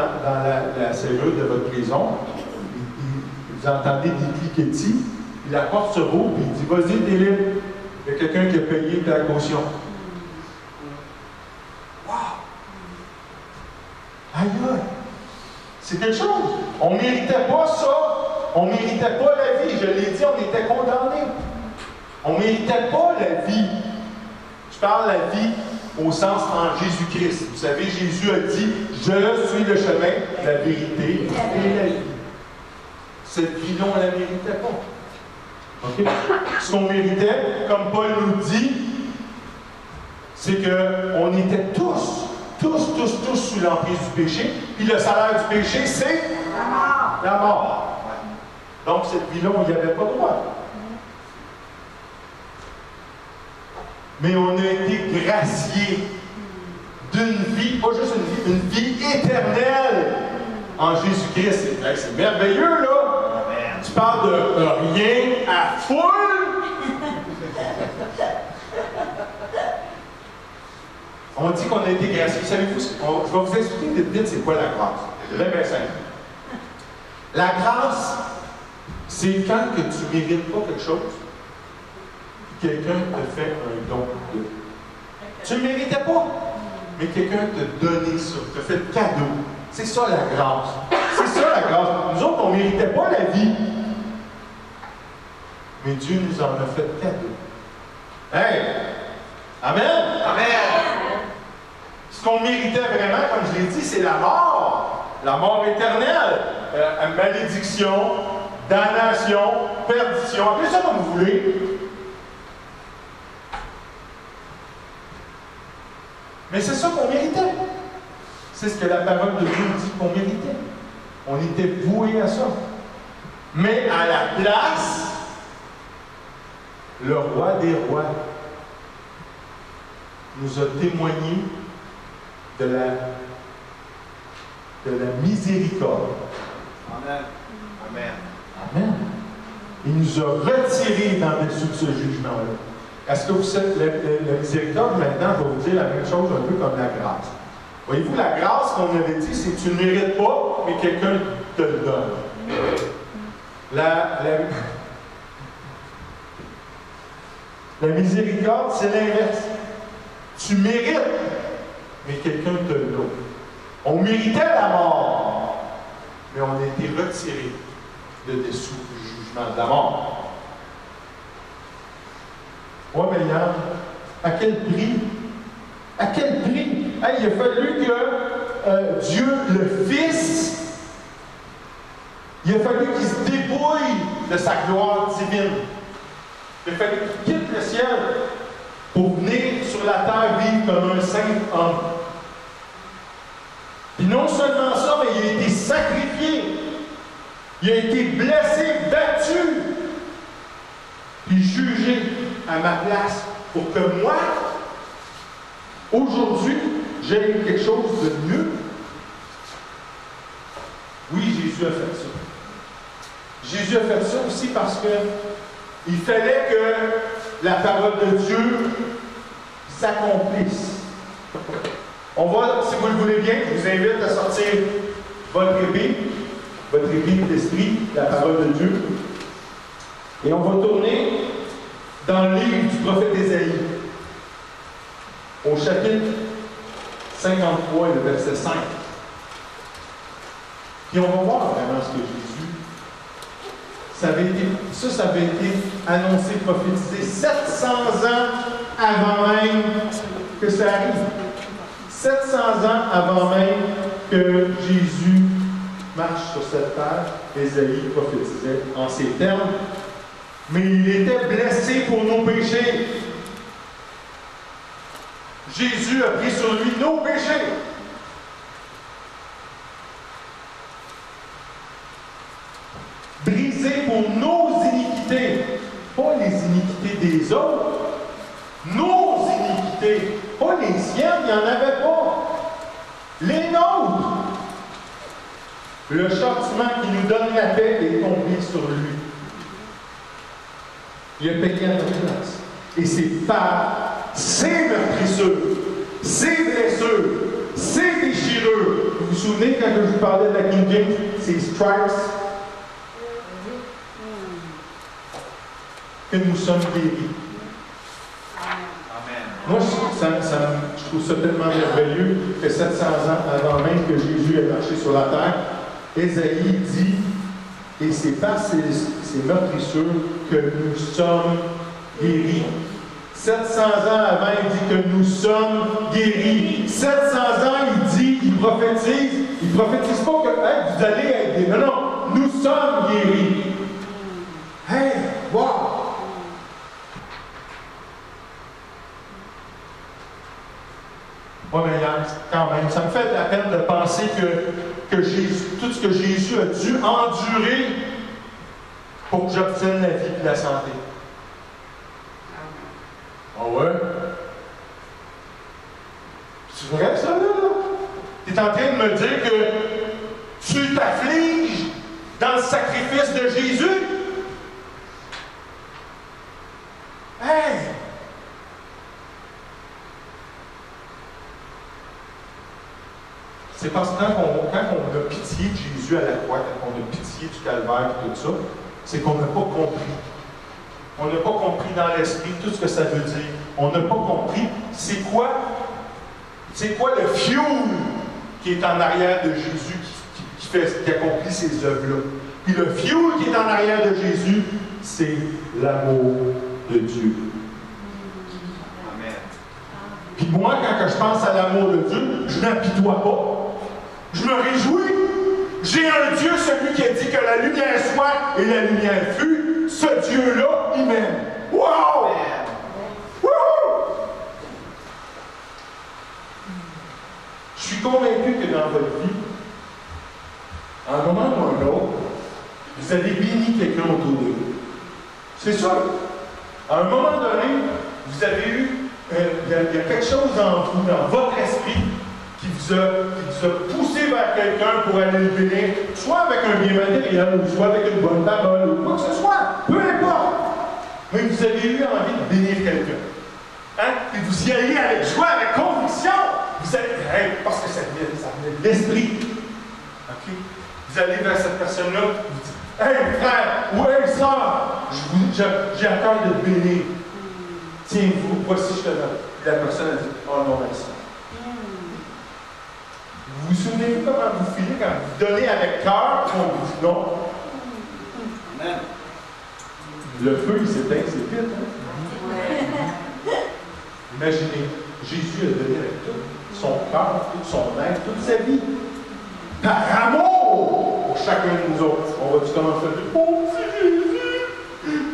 la serrure de votre prison. Vous entendez des cliquetis, puis la porte se roule, puis il dit, vas-y, t'es libre. Il y a quelqu'un qui a payé ta caution. Wow! Aïe, aïe! C'est quelque chose. On ne méritait pas ça. On ne méritait pas la vie. Je l'ai dit, on était condamnés. On ne méritait pas la vie. Je parle de la vie au sens en Jésus-Christ. Vous savez, Jésus a dit, je suis le chemin, la vérité et la vie. Cette vie-là, on ne la méritait pas. Okay? Ce qu'on méritait, comme Paul nous dit, c'est qu'on était tous sous l'emprise du péché, puis le salaire du péché, c'est la mort. Donc, cette vie-là, on n'y avait pas droit. Mais on a été graciés d'une vie, pas juste une vie éternelle en Jésus-Christ. C'est merveilleux, là! Tu parles de rien à foule. On dit qu'on a été graciés. Savez-vous, je vais vous expliquer vite c'est quoi la grâce. C'est bien simple. La grâce, c'est quand que tu ne mérites pas quelque chose, puis quelqu'un te fait un don. Tu ne méritais pas, mais quelqu'un t'a donné ça, t'a fait cadeau. C'est ça la grâce. C'est ça la grâce. Nous autres, on ne méritait pas la vie. Mais Dieu nous en a fait cadeau. Hey! Amen! Amen! Ce qu'on méritait vraiment, comme je l'ai dit, c'est la mort. La mort éternelle. Malédiction, damnation, perdition. Appelez ça comme vous voulez. Mais c'est ça qu'on méritait. C'est ce que la parole de Dieu dit qu'on méritait. On était voués à ça. Mais à la place, le roi des rois nous a témoigné de la miséricorde. Amen. Amen. Amen. Il nous a retirés dans dessous de ce jugement-là. Est-ce que vous savez, la miséricorde, maintenant, je vais vous dire la même chose un peu comme la grâce. Voyez-vous, la grâce qu'on avait dit, c'est que tu ne mérites pas, mais quelqu'un te le donne. La miséricorde, c'est l'inverse. Tu mérites, mais quelqu'un te le donne. On méritait la mort, mais on a été retiré de dessous du jugement de la mort. Oui, mais Yann, à quel prix? À quel prix? Hey, il a fallu que Dieu, le Fils, il a fallu qu'il se débrouille de sa gloire divine. Il a fallu qu'il quitte le ciel pour venir sur la terre vivre comme un saint homme. Puis non seulement ça, mais il a été sacrifié. Il a été blessé, battu, puis jugé à ma place pour que moi, aujourd'hui, j'ai quelque chose de mieux. Oui, Jésus a fait ça. Jésus a fait ça aussi parce que il fallait que la parole de Dieu s'accomplisse. On va, si vous le voulez bien, je vous invite à sortir votre épée d'esprit, la parole de Dieu. Et on va tourner dans le livre du prophète Ésaïe, au chapitre 53 et le verset 5. Puis on va voir vraiment ce que Jésus, ça avait été annoncé, prophétisé 700 ans avant même que ça arrive. 700 ans avant même que Jésus marche sur cette terre, Ésaïe prophétisait en ces termes. Mais il était blessé pour nos péchés. Jésus a pris sur lui nos péchés. Brisé pour nos iniquités, pas les iniquités des autres, nos iniquités, pas les siennes, il n'y en avait pas, les nôtres. Le châtiment qui nous donne la paix est tombé sur lui. Il a payé à notre place. Et c'est par ses meurtrissures, ses blessures, ses déchirures. Vous vous souvenez quand je vous parlais de la King James, ces stripes, que nous sommes guéris. Amen. Moi, je trouve ça tellement merveilleux que 700 ans avant même que Jésus ait marché sur la terre, Ésaïe dit, et c'est par ces meurtrissures que nous sommes guéris. 700 ans avant, il dit que nous sommes guéris. 700 ans, il dit, il prophétise pas que hey, vous allez être guéris. Non, non, nous sommes guéris. Hey, wow! Oui, mais quand même, ça me fait de la peine de penser que Jésus, tout ce que Jésus a dû endurer pour que j'obtienne la vie et la santé. Ah ouais? C'est vrai ça, là? Tu es en train de me dire que tu t'affliges dans le sacrifice de Jésus? Hey! C'est parce que quand on a pitié de Jésus à la croix, quand on a pitié du calvaire et tout ça, c'est qu'on n'a pas compris. On n'a pas compris dans l'esprit tout ce que ça veut dire. On n'a pas compris c'est quoi le fuel qui est en arrière de Jésus, qui accomplit ces œuvres-là. Puis le fuel qui est en arrière de Jésus, c'est l'amour de Dieu. Amen. Puis moi, quand je pense à l'amour de Dieu, je n'apitoie pas. Je me réjouis. J'ai un Dieu, celui qui a dit que la lumière soit et la lumière fut. Ce Dieu-là, il m'aime. Wow! Amen. Wouhou! Je suis convaincu que dans votre vie, à un moment ou à un autre, vous allez bénir quelqu'un autour de vous. C'est sûr. À un moment donné, vous avez eu, il y a quelque chose en vous, dans votre esprit, qui vous a poussé vers quelqu'un pour aller le bénir, soit avec un bien matériel, ou soit avec une bonne parole, ou quoi que ce soit, peu importe. Mais vous avez eu envie de bénir quelqu'un. Hein? Et vous y allez avec joie, avec conviction. Vous allez, hey, parce que ça venait de l'esprit. OK? Vous allez vers cette personne-là, vous dites, hey frère, ou hey sœur, j'ai à cœur de te bénir. Tiens, voici je te donne. La personne a dit, oh non, merci. Vous vous souvenez comment vous filez quand vous donnez avec cœur et on vous dit non? Amen. Le feu, il s'éteint, c'est vite. Hein? Imaginez, Jésus a donné avec tout son cœur, tout son être, toute sa vie. Par amour pour chacun de nous autres. On va-tu commencer à dire, oh, c'est Jésus?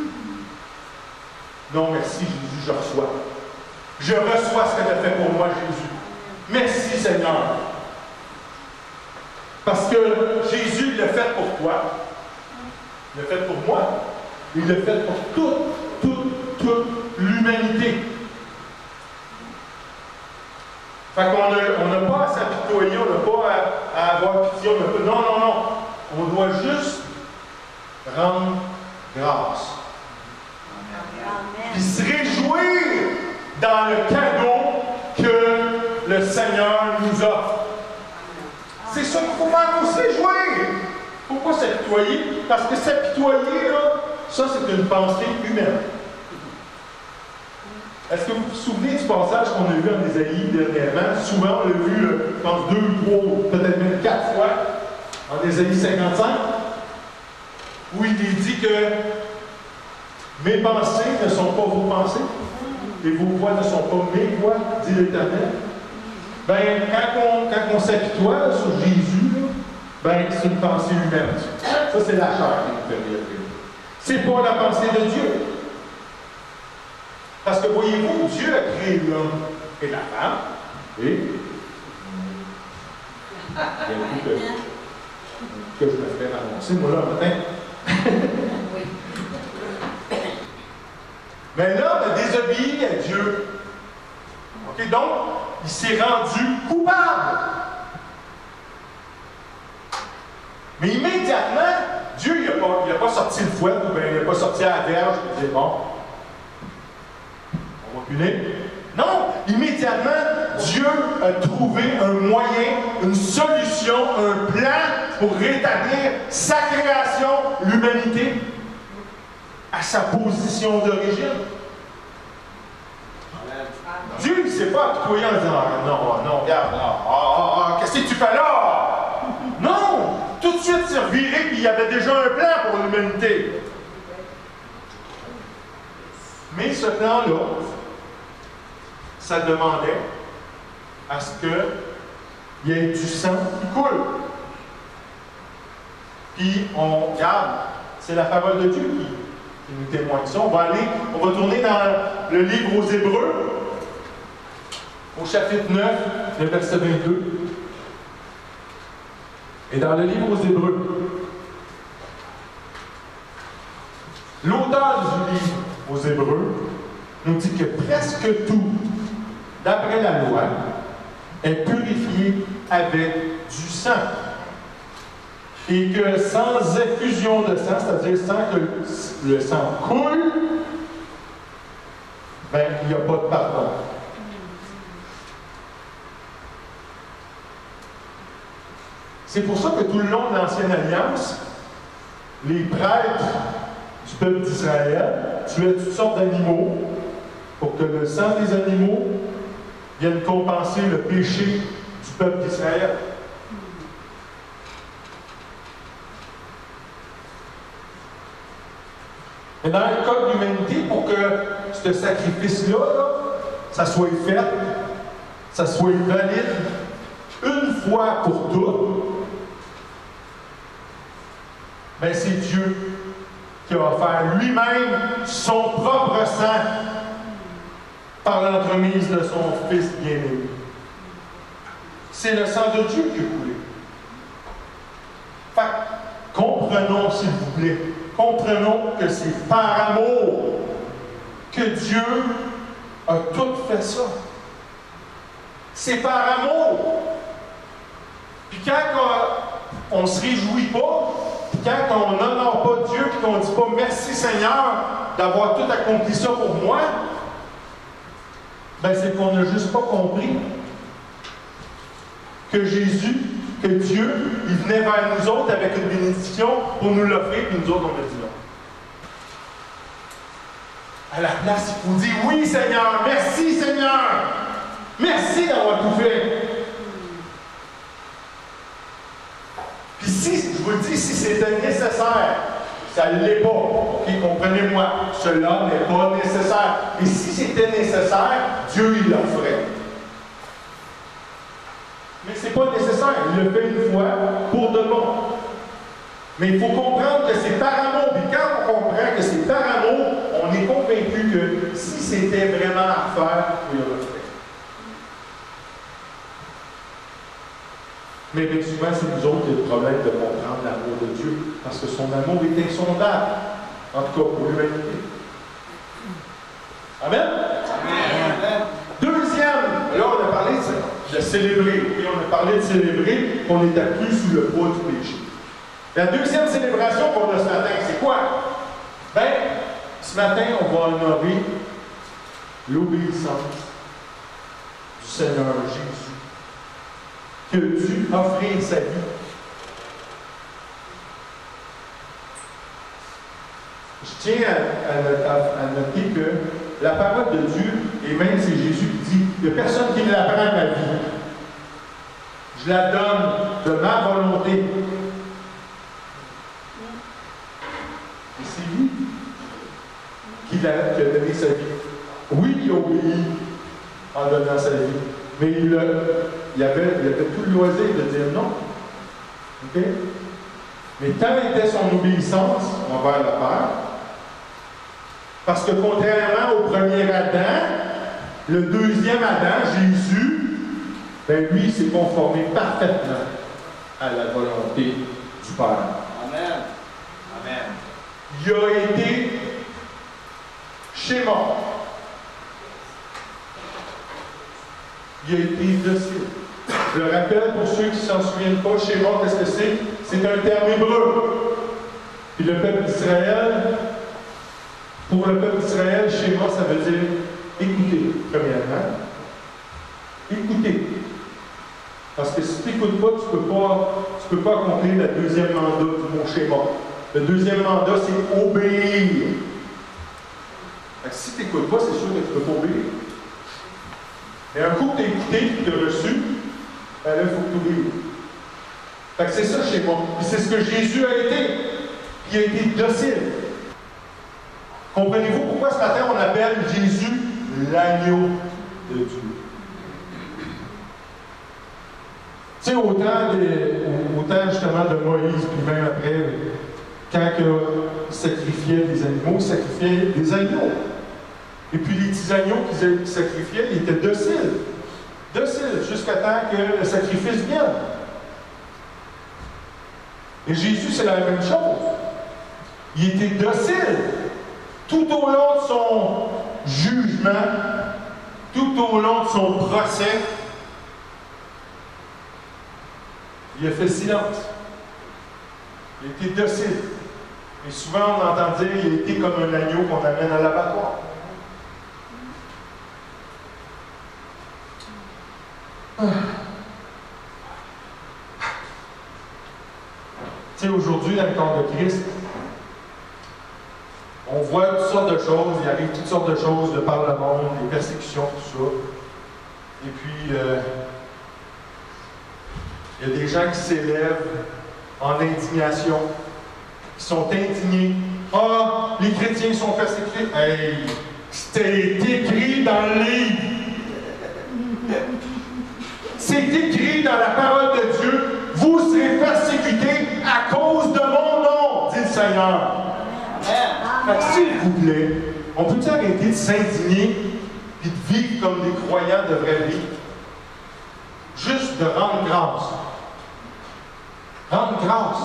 Non, merci Jésus, je reçois. Je reçois ce que tu as fait pour moi, Jésus. Merci Seigneur. Parce que Jésus l'a fait pour toi. Il l'a fait pour moi. Il l'a fait pour toute l'humanité. Fait qu'on n'a pas à s'apitoyer, on n'a pas à avoir pitié, non. On doit juste rendre grâce. Amen. Puis se réjouir dans le cadeau que le Seigneur nous offre. C'est ça qu'il faut faire, il faut se réjouir. Il ne faut pas s'apitoyer, parce que s'apitoyer, là, ça c'est une pensée humaine. Est-ce que vous vous souvenez du passage qu'on a vu en Ésaïe dernièrement? Souvent, on l'a vu, je pense, 2, 3, peut-être même 4 fois, en Ésaïe 55, où il est dit que mes pensées ne sont pas vos pensées. et vos voix ne sont pas mes voix, dit l'Éternel. Ben, quand on s'apitoie sur Jésus, là, ben, c'est une pensée humaine. Ça, c'est la chair qui nous fait rire. C'est pas la pensée de Dieu. Parce que, voyez-vous, Dieu a créé l'homme et la femme, et il y a un coup que je me fais annoncer, moi, là, matin. Mais l'homme a désobéi à Dieu. OK? Donc, il s'est rendu coupable. Mais immédiatement, Dieu, il n'a pas sorti le fouet, ou bien il n'a pas sorti la verge, il dit, bon, on va punir. Non, immédiatement, Dieu a trouvé un moyen, une solution, un plan pour rétablir sa création, l'humanité, à sa position d'origine. Dieu, il ne s'est pas apitoyé en disant, non, regarde, qu'est-ce que tu fais là? Non! Tout de suite, il s'est reviré, puis il y avait déjà un plan pour l'humanité. Mais ce plan-là, ça demandait à ce qu'il y ait du sang qui coule. Puis on regarde, c'est la parole de Dieu qui nous témoigne ça. On va tourner dans le livre aux Hébreux, au chapitre 9, le verset 22. Et dans le livre aux Hébreux, l'auteur du livre aux Hébreux nous dit que presque tout, d'après la loi, est purifié avec du sang. Et que sans effusion de sang, c'est-à-dire sans que le sang coule, ben, il n'y a pas de pardon. C'est pour ça que tout le long de l'Ancienne Alliance, les prêtres du peuple d'Israël tuaient toutes sortes d'animaux pour que le sang des animaux vienne compenser le péché du peuple d'Israël. Mais dans le cas de l'humanité, pour que ce sacrifice-là, ça soit fait, ça soit valide, une fois pour toutes, ben c'est Dieu qui a offert lui-même son propre sang par l'entremise de son Fils bien-aimé. C'est le sang de Dieu qui a coulé. Fait que, comprenons, s'il vous plaît, comprenons que c'est par amour que Dieu a tout fait ça. C'est par amour. Puis quand on ne se réjouit pas, quand on n'honore pas Dieu, puis qu'on ne dit pas merci Seigneur d'avoir tout accompli ça pour moi, ben c'est qu'on n'a juste pas compris que Jésus, que Dieu, il venait vers nous autres avec une bénédiction pour nous l'offrir, puis nous autres, on a dit non. À la place, il faut dire oui Seigneur, merci Seigneur, merci d'avoir tout fait. Puis si, je vous le dis, si c'était nécessaire, ça ne l'est pas. OK, comprenez-moi, cela n'est pas nécessaire. Et si c'était nécessaire, Dieu, il l'offrait. Mais ce n'est pas nécessaire. Il le fait une fois pour de bon. Mais il faut comprendre que c'est par amour. Puis quand on comprend que c'est par amour, on est convaincu que si c'était vraiment à faire, il le ferait. Mais bien souvent, c'est nous autres qui avons le problème de comprendre l'amour de Dieu, parce que son amour est insondable, en tout cas pour l'humanité. Amen? Amen. Deuxième, là on a parlé de célébrer, et on a parlé de célébrer qu'on n'était plus sous le poids du péché. La deuxième célébration qu'on a ce matin, c'est quoi? Bien, ce matin, on va honorer l'obéissance du Seigneur Jésus, qui a dû offrir sa vie. Je tiens à noter que la parole de Dieu, et même c'est Jésus qui dit, il n'y a personne qui me la prend ma vie. Je la donne de ma volonté. Et c'est lui qui a donné sa vie. Oui, il a obéi en donnant sa vie. Mais il avait tout le loisir de dire non. OK? Mais telle était son obéissance envers le Père, parce que contrairement au premier Adam, le deuxième Adam, Jésus, ben lui, il s'est conformé parfaitement à la volonté du Père. Amen. Amen. Il a été schéma. Il a été docile. Je le rappelle pour ceux qui ne s'en souviennent pas, schéma, qu'est-ce que c'est? C'est un terme hébreu. Puis le peuple d'Israël, pour le peuple d'Israël, schéma, ça veut dire écouter, premièrement. Écouter. Parce que si tu n'écoutes pas, tu ne peux pas accomplir le deuxième mandat du mot schéma. Le deuxième mandat, c'est obéir. Fait que si tu n'écoutes pas, c'est sûr que tu ne peux pas obéir. Mais un coup que tu as écouté et que tu as reçu, ben là, il faut que tu obéisses. Fait que c'est ça chez moi. Puis c'est ce que Jésus a été. Il a été docile. Comprenez-vous pourquoi ce matin on appelle Jésus l'agneau de Dieu? Tu sais, autant justement de Moïse, puis même après, quand il sacrifiait des animaux, il sacrifiait des agneaux. Et puis les petits agneaux qu'ils sacrifiaient, ils étaient dociles. Dociles, jusqu'à temps que le sacrifice vienne. Et Jésus, c'est la même chose. Il était docile. Tout au long de son jugement, tout au long de son procès, il a fait silence. Il était docile. Et souvent, on entend dire qu'il a été comme un agneau qu'on amène à l'abattoir. Tu sais, aujourd'hui, dans le corps de Christ, on voit toutes sortes de choses, il arrive toutes sortes de choses de par le monde, des persécutions, tout ça. Et puis, il y a des gens qui s'élèvent en indignation, qui sont indignés. Ah, les chrétiens sont persécutés. Hey, c'était écrit dans le livre. C'est écrit dans la parole de Dieu. Vous serez persécutés à cause de mon nom, dit le Seigneur. Fait que, s'il vous plaît, on peut-tu arrêter de s'indigner et de vivre comme des croyants devraient vivre? Juste de rendre grâce. Rendre grâce.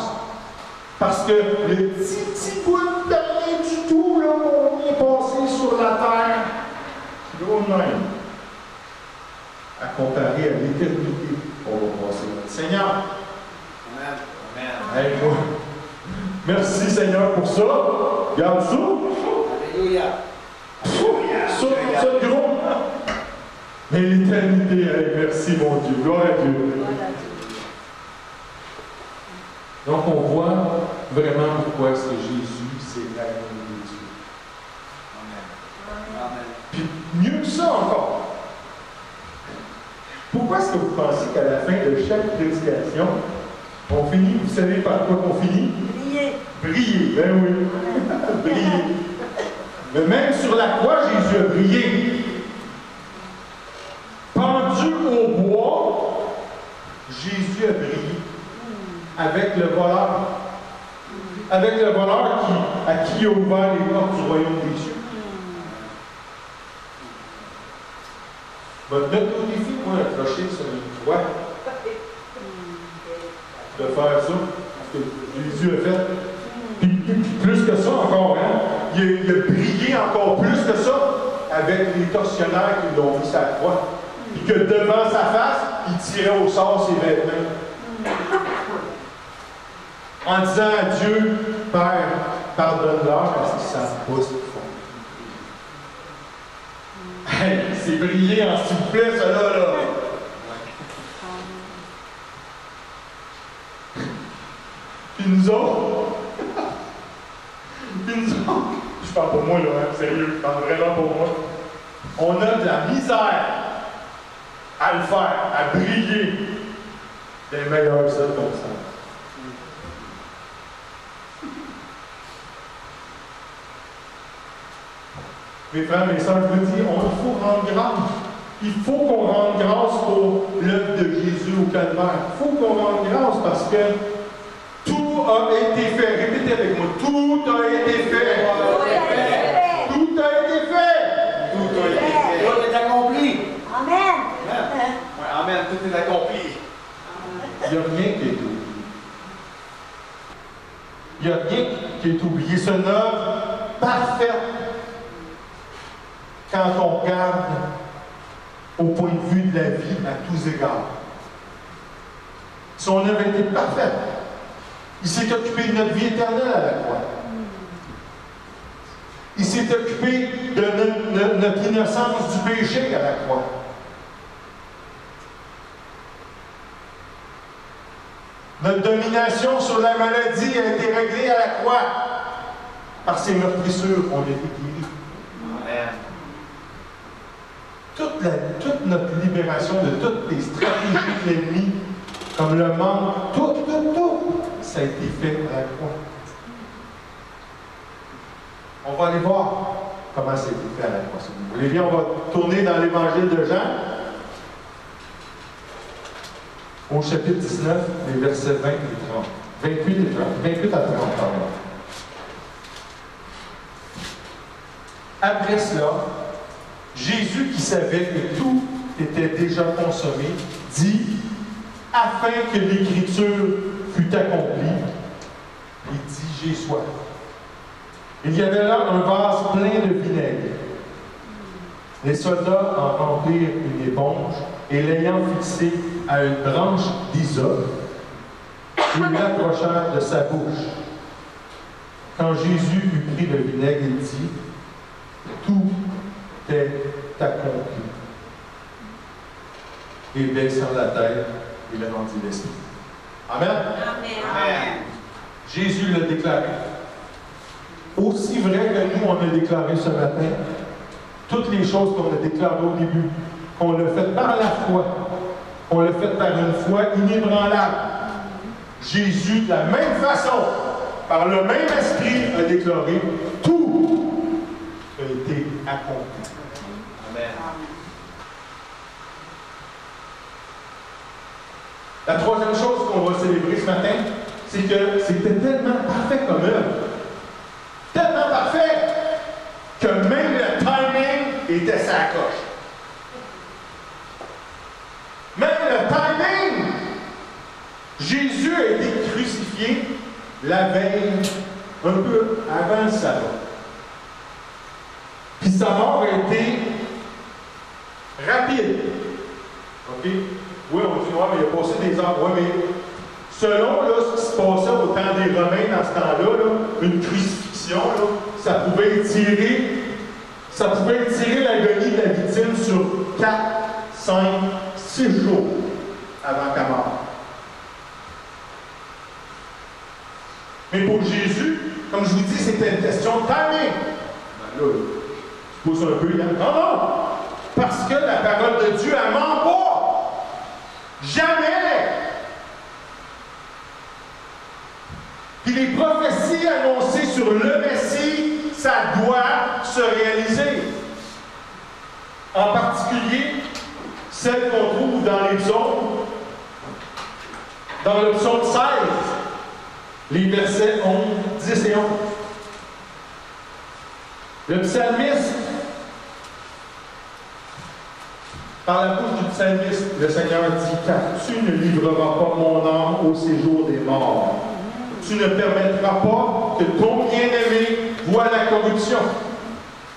Parce que le petit bout de rien du tout, là, qu'on est passé sur la terre, là, même, à comparer à l'éternité qu'on va passer. Seigneur, Amen. hey, moi, merci Seigneur pour ça. Regarde ça. Alléluia. Ça gros. Mais l'éternité, hey, merci mon Dieu. Gloire à Dieu. Donc on voit vraiment pourquoi est-ce que Jésus, c'est l'agneau de Dieu. Amen. Puis mieux que ça encore. Pourquoi est-ce que vous pensez qu'à la fin de chaque prédication, on finit, vous savez par quoi qu'on finit? Briller. Briller, ben oui. Briller. Mais même sur la croix, Jésus a brillé. Pendu au bois, Jésus a brillé. Avec le voleur. Avec le voleur à qui il a ouvert les portes du royaume des cieux. Votre défi, moi, accroché sur une croix, de faire ça, parce que Jésus a fait. Puis plus que ça encore, hein? Il a brillé encore plus que ça avec les tortionnaires qui l'ont mis sa croix. Puis que devant sa face, il tirait au sort ses vêtements. En disant à Dieu, Père, pardonne-leur parce qu'ils ne savent pas ce qu'ils font. Hey, c'est brillé en s'il vous plaît, cela là. Puis nous autres, je parle pour moi là, hein, sérieux, je parle vraiment pour moi. On a de la misère à le faire, à briller des meilleures circonstances. Mes frères, mes sœurs, je vous dis, il faut rendre grâce. Il faut qu'on rende grâce pour l'œuvre de Jésus au calvaire. Il faut qu'on rende grâce parce que tout a été fait. Répétez avec moi. Tout a été fait. Tout a été fait. Tout a été fait. Tout a été fait. Tout est accompli. Amen. Ouais, amen. Tout est accompli. Il n'y a rien qui est oublié. Il n'y a rien qui est oublié. C'est une œuvre parfaite quand on regarde au point de vue de la vie à tous égards. Son œuvre était parfaite. Il s'est occupé de notre vie éternelle à la croix. Il s'est occupé de notre innocence du péché à la croix. Notre domination sur la maladie a été réglée à la croix. Par ses meurtrissures, on a été guéris. Amen. Toute notre libération de toutes les stratégies de l'ennemi, comme le manque, tout, ça a été fait à la croix. On va aller voir comment ça a été fait à la croix. Si vous voulez bien, on va tourner dans l'Évangile de Jean, au chapitre 19, les versets 20 et 30. 28 à 30, pardon. Après cela, Jésus, qui savait que tout était déjà consommé, dit, afin que l'Écriture fût accomplie, il dit, j'ai soif. Il y avait là un vase plein de vinaigre. Les soldats en remplirent une éponge et l'ayant fixé à une branche d'hysope, ils l'approchèrent de sa bouche. Quand Jésus eut pris le vinaigre, il dit, tout est accompli. Et baissant la tête, il rendit l'esprit. Amen. Amen. Jésus l'a déclaré. Aussi vrai que nous, on a déclaré ce matin, toutes les choses qu'on a déclarées au début, qu'on l'a fait par la foi, qu'on l'a fait par une foi inébranlable. Jésus, de la même façon, par le même esprit, a déclaré, tout a été accompli. Amen. La troisième chose qu'on va célébrer ce matin, c'est que c'était tellement parfait comme œuvre. Tellement parfait que même le timing était sa coche. Même le timing! Jésus a été crucifié la veille, un peu avant le sabbat. Puis sa mort a été rapide. OK? Oui, on dit, ouais, mais il a passé des heures. Oui, mais selon là, ce qui se passait au temps des Romains dans ce temps-là, là, une crucifixion, là, ça pouvait étirer l'agonie de la victime sur 4, 5, 6 jours avant qu'elle meure. Mais pour Jésus, comme je vous dis, c'était une question de timing. Ben là, je pousse un peu, hein? Non! Parce que la parole de Dieu, elle ment pas! Jamais! Puis les prophéties annoncées sur le Messie, ça doit se réaliser. En particulier, celles qu'on trouve dans les psaumes, dans le psaume 16, les versets 10 et 11. Le psalmiste, par la bouche du psalmiste, le Seigneur dit, car tu ne livreras pas mon âme au séjour des morts. Tu ne permettras pas que ton bien-aimé voie la corruption.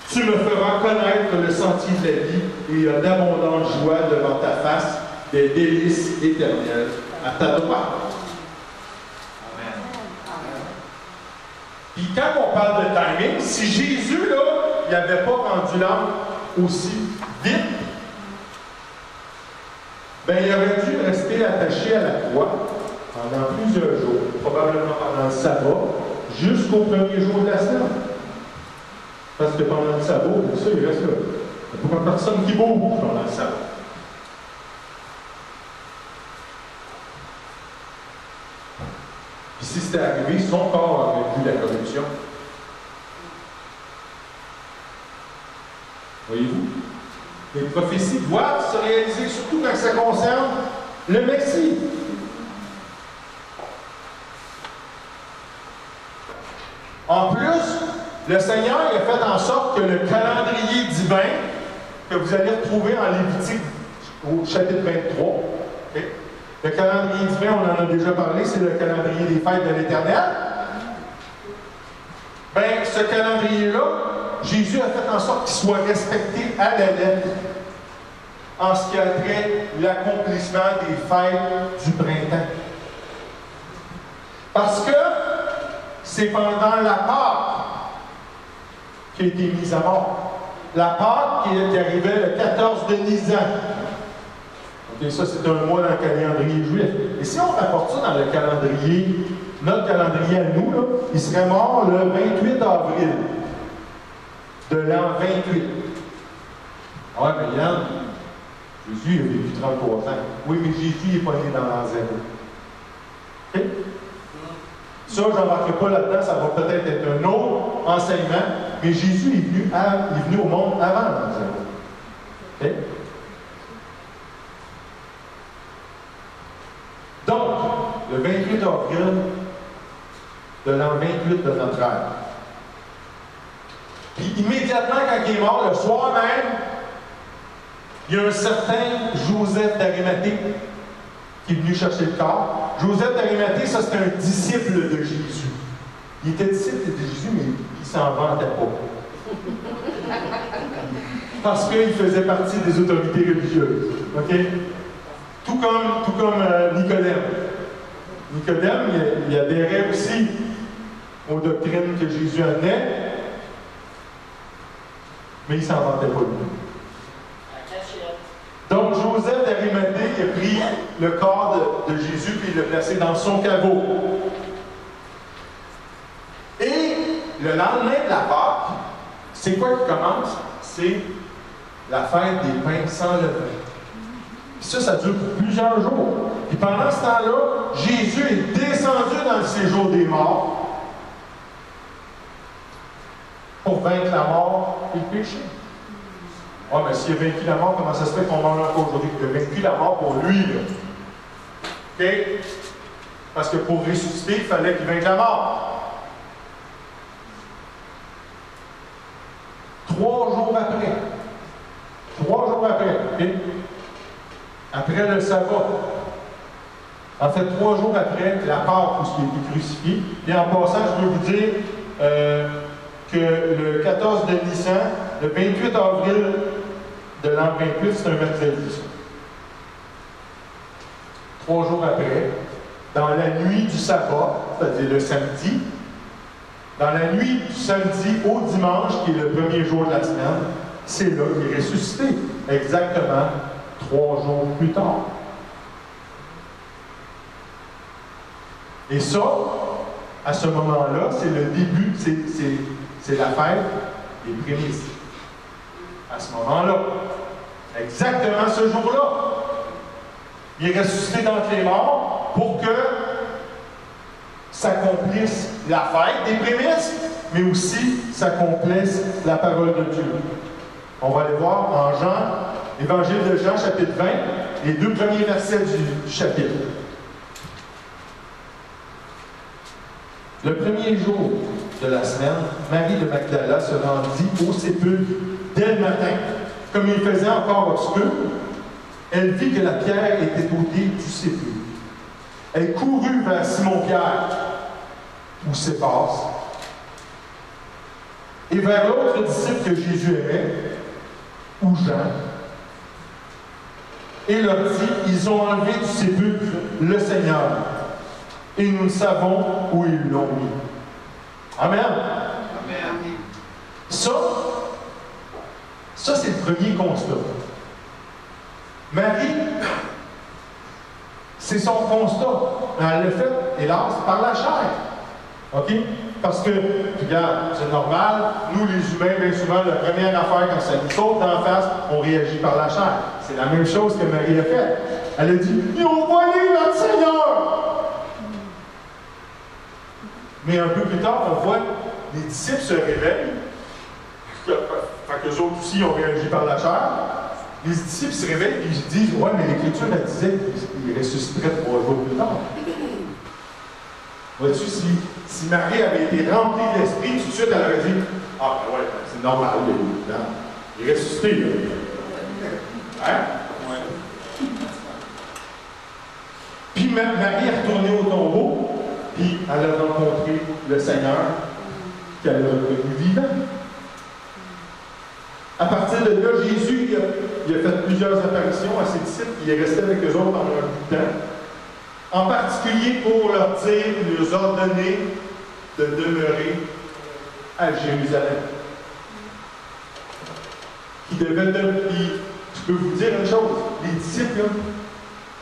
Tu me feras connaître le sentier de la vie et il y a d'abondantes joies devant ta face, des délices éternelles à ta droite. Amen. Puis quand on parle de timing, si Jésus, là, il n'avait pas rendu l'âme aussi vite, ben il aurait dû rester attaché à la croix pendant plusieurs jours, probablement pendant le sabbat, jusqu'au premier jour de la semaine. Parce que pendant le sabbat, bien sûr, il reste là. Il n'y a pas personne qui bouge pendant le sabbat. Puis si c'était arrivé, son corps aurait vu la corruption. Voyez-vous? Les prophéties doivent se réaliser, surtout quand ça concerne le Messie. En plus, le Seigneur a fait en sorte que le calendrier divin que vous allez retrouver en Lévitique au chapitre 23, okay? Le calendrier divin, on en a déjà parlé, c'est le calendrier des fêtes de l'Éternel. Bien, ce calendrier-là, Jésus a fait en sorte qu'il soit respecté à la lettre en ce qui a trait l'accomplissement des fêtes du printemps. Parce que c'est pendant la Pâque qui a été mise à mort. La Pâque qui arrivait le 14 de Nisan. Okay, ça, c'est un mois dans le calendrier juif. Et si on rapporte ça dans le calendrier, notre calendrier à nous, là, il serait mort le 28 avril de l'an 28. Ouais, mais Yann, Jésus a vécu 33 ans. Oui, mais Jésus n'est pas né dans l'an 0. OK? Ça, je n'embarquerai pas là-dedans, ça va peut-être être un autre enseignement, mais Jésus est venu au monde avant l'an 0. OK? Donc, le 28 avril de l'an 28 de notre ère. Puis immédiatement, quand il est mort, le soir même, il y a un certain Joseph d'Arimathée qui est venu chercher le corps. Joseph d'Arimathée, ça c'était un disciple de Jésus. Il était disciple de Jésus, mais il ne s'en vantait pas. Parce qu'il faisait partie des autorités religieuses. OK? Tout comme Nicodème. Nicodème, il adhérait aussi aux doctrines que Jésus amenait, mais il ne s'en vantait pas lui. Donc, Joseph d'Arimathée a pris le corps de Jésus et il l'a placé dans son caveau. Et le lendemain de la Pâque, c'est quoi qui commence? C'est la fête des pains sans levain. Ça dure plusieurs jours. Et pendant ce temps-là, Jésus est descendu dans le séjour des morts pour vaincre la mort et le péché. Ah, mais s'il a vaincu la mort, comment ça se fait qu'on meurt encore aujourd'hui? Il a vaincu la mort pour lui, là. OK? Parce que pour ressusciter, il fallait qu'il vainque la mort. 3 jours après. 3 jours après. Okay? Après le sabbat. En fait, 3 jours après la Pâque où il a été crucifié. Et en passant, je veux vous dire que le 14 de Nisan, le 28 avril de l'an 28, c'est un mercredi. 3 jours après, dans la nuit du sabbat, c'est-à-dire le samedi, dans la nuit du samedi au dimanche, qui est le premier jour de la semaine, c'est là qu'il est ressuscité. Exactement 3 jours plus tard. Et ça, à ce moment-là, c'est le début, c'est la fête des prémices. À ce moment-là, exactement ce jour-là, il est ressuscité d'entre les morts pour que s'accomplisse la fête des prémices, mais aussi s'accomplisse la parole de Dieu. On va aller voir en Jean, Évangile de Jean, chapitre 20, les 2 premiers versets du chapitre. Le premier jour de la semaine, Marie de Magdala se rendit au sépulcre dès le matin. Comme il faisait encore obscur, elle vit que la pierre était ôtée du sépulcre. Elle courut vers Simon-Pierre, où c'est passe, et vers l'autre disciple que Jésus aimait, ou Jean, et leur dit, ils ont enlevé du sépulcre le Seigneur, et nous savons où ils l'ont mis. Amen. Amen. Ça c'est le premier constat. Marie, c'est son constat. Elle le fait, hélas, par la chair. OK? Parce que, regarde, c'est normal, nous les humains, bien souvent, la première affaire, quand ça nous saute d'en face, on réagit par la chair. C'est la même chose que Marie a fait. Elle a dit, ils ont volé notre Seigneur! Mais un peu plus tard, on voit les disciples se réveillent. Fait qu'eux autres aussi ont réagi par la chair. Les disciples se réveillent et ils disent, ouais, mais l'Écriture, elle disait qu'il ressusciterait 3 jours plus tard. Vois-tu, si Marie avait été remplie de l'Esprit, tout de suite, elle aurait dit, ah, ben ouais, c'est normal, il est ressuscité, là. Hein? Ouais. Puis Marie est retournée au tombeau, puis elle a rencontré le Seigneur, qu'elle a reconnu vivant. À partir de là, Jésus il a fait plusieurs apparitions à ses disciples, il est resté avec eux autres pendant un bout de temps. En particulier pour leur dire, leur ordonner de demeurer à Jérusalem. Je peux vous dire une chose, les disciples, là,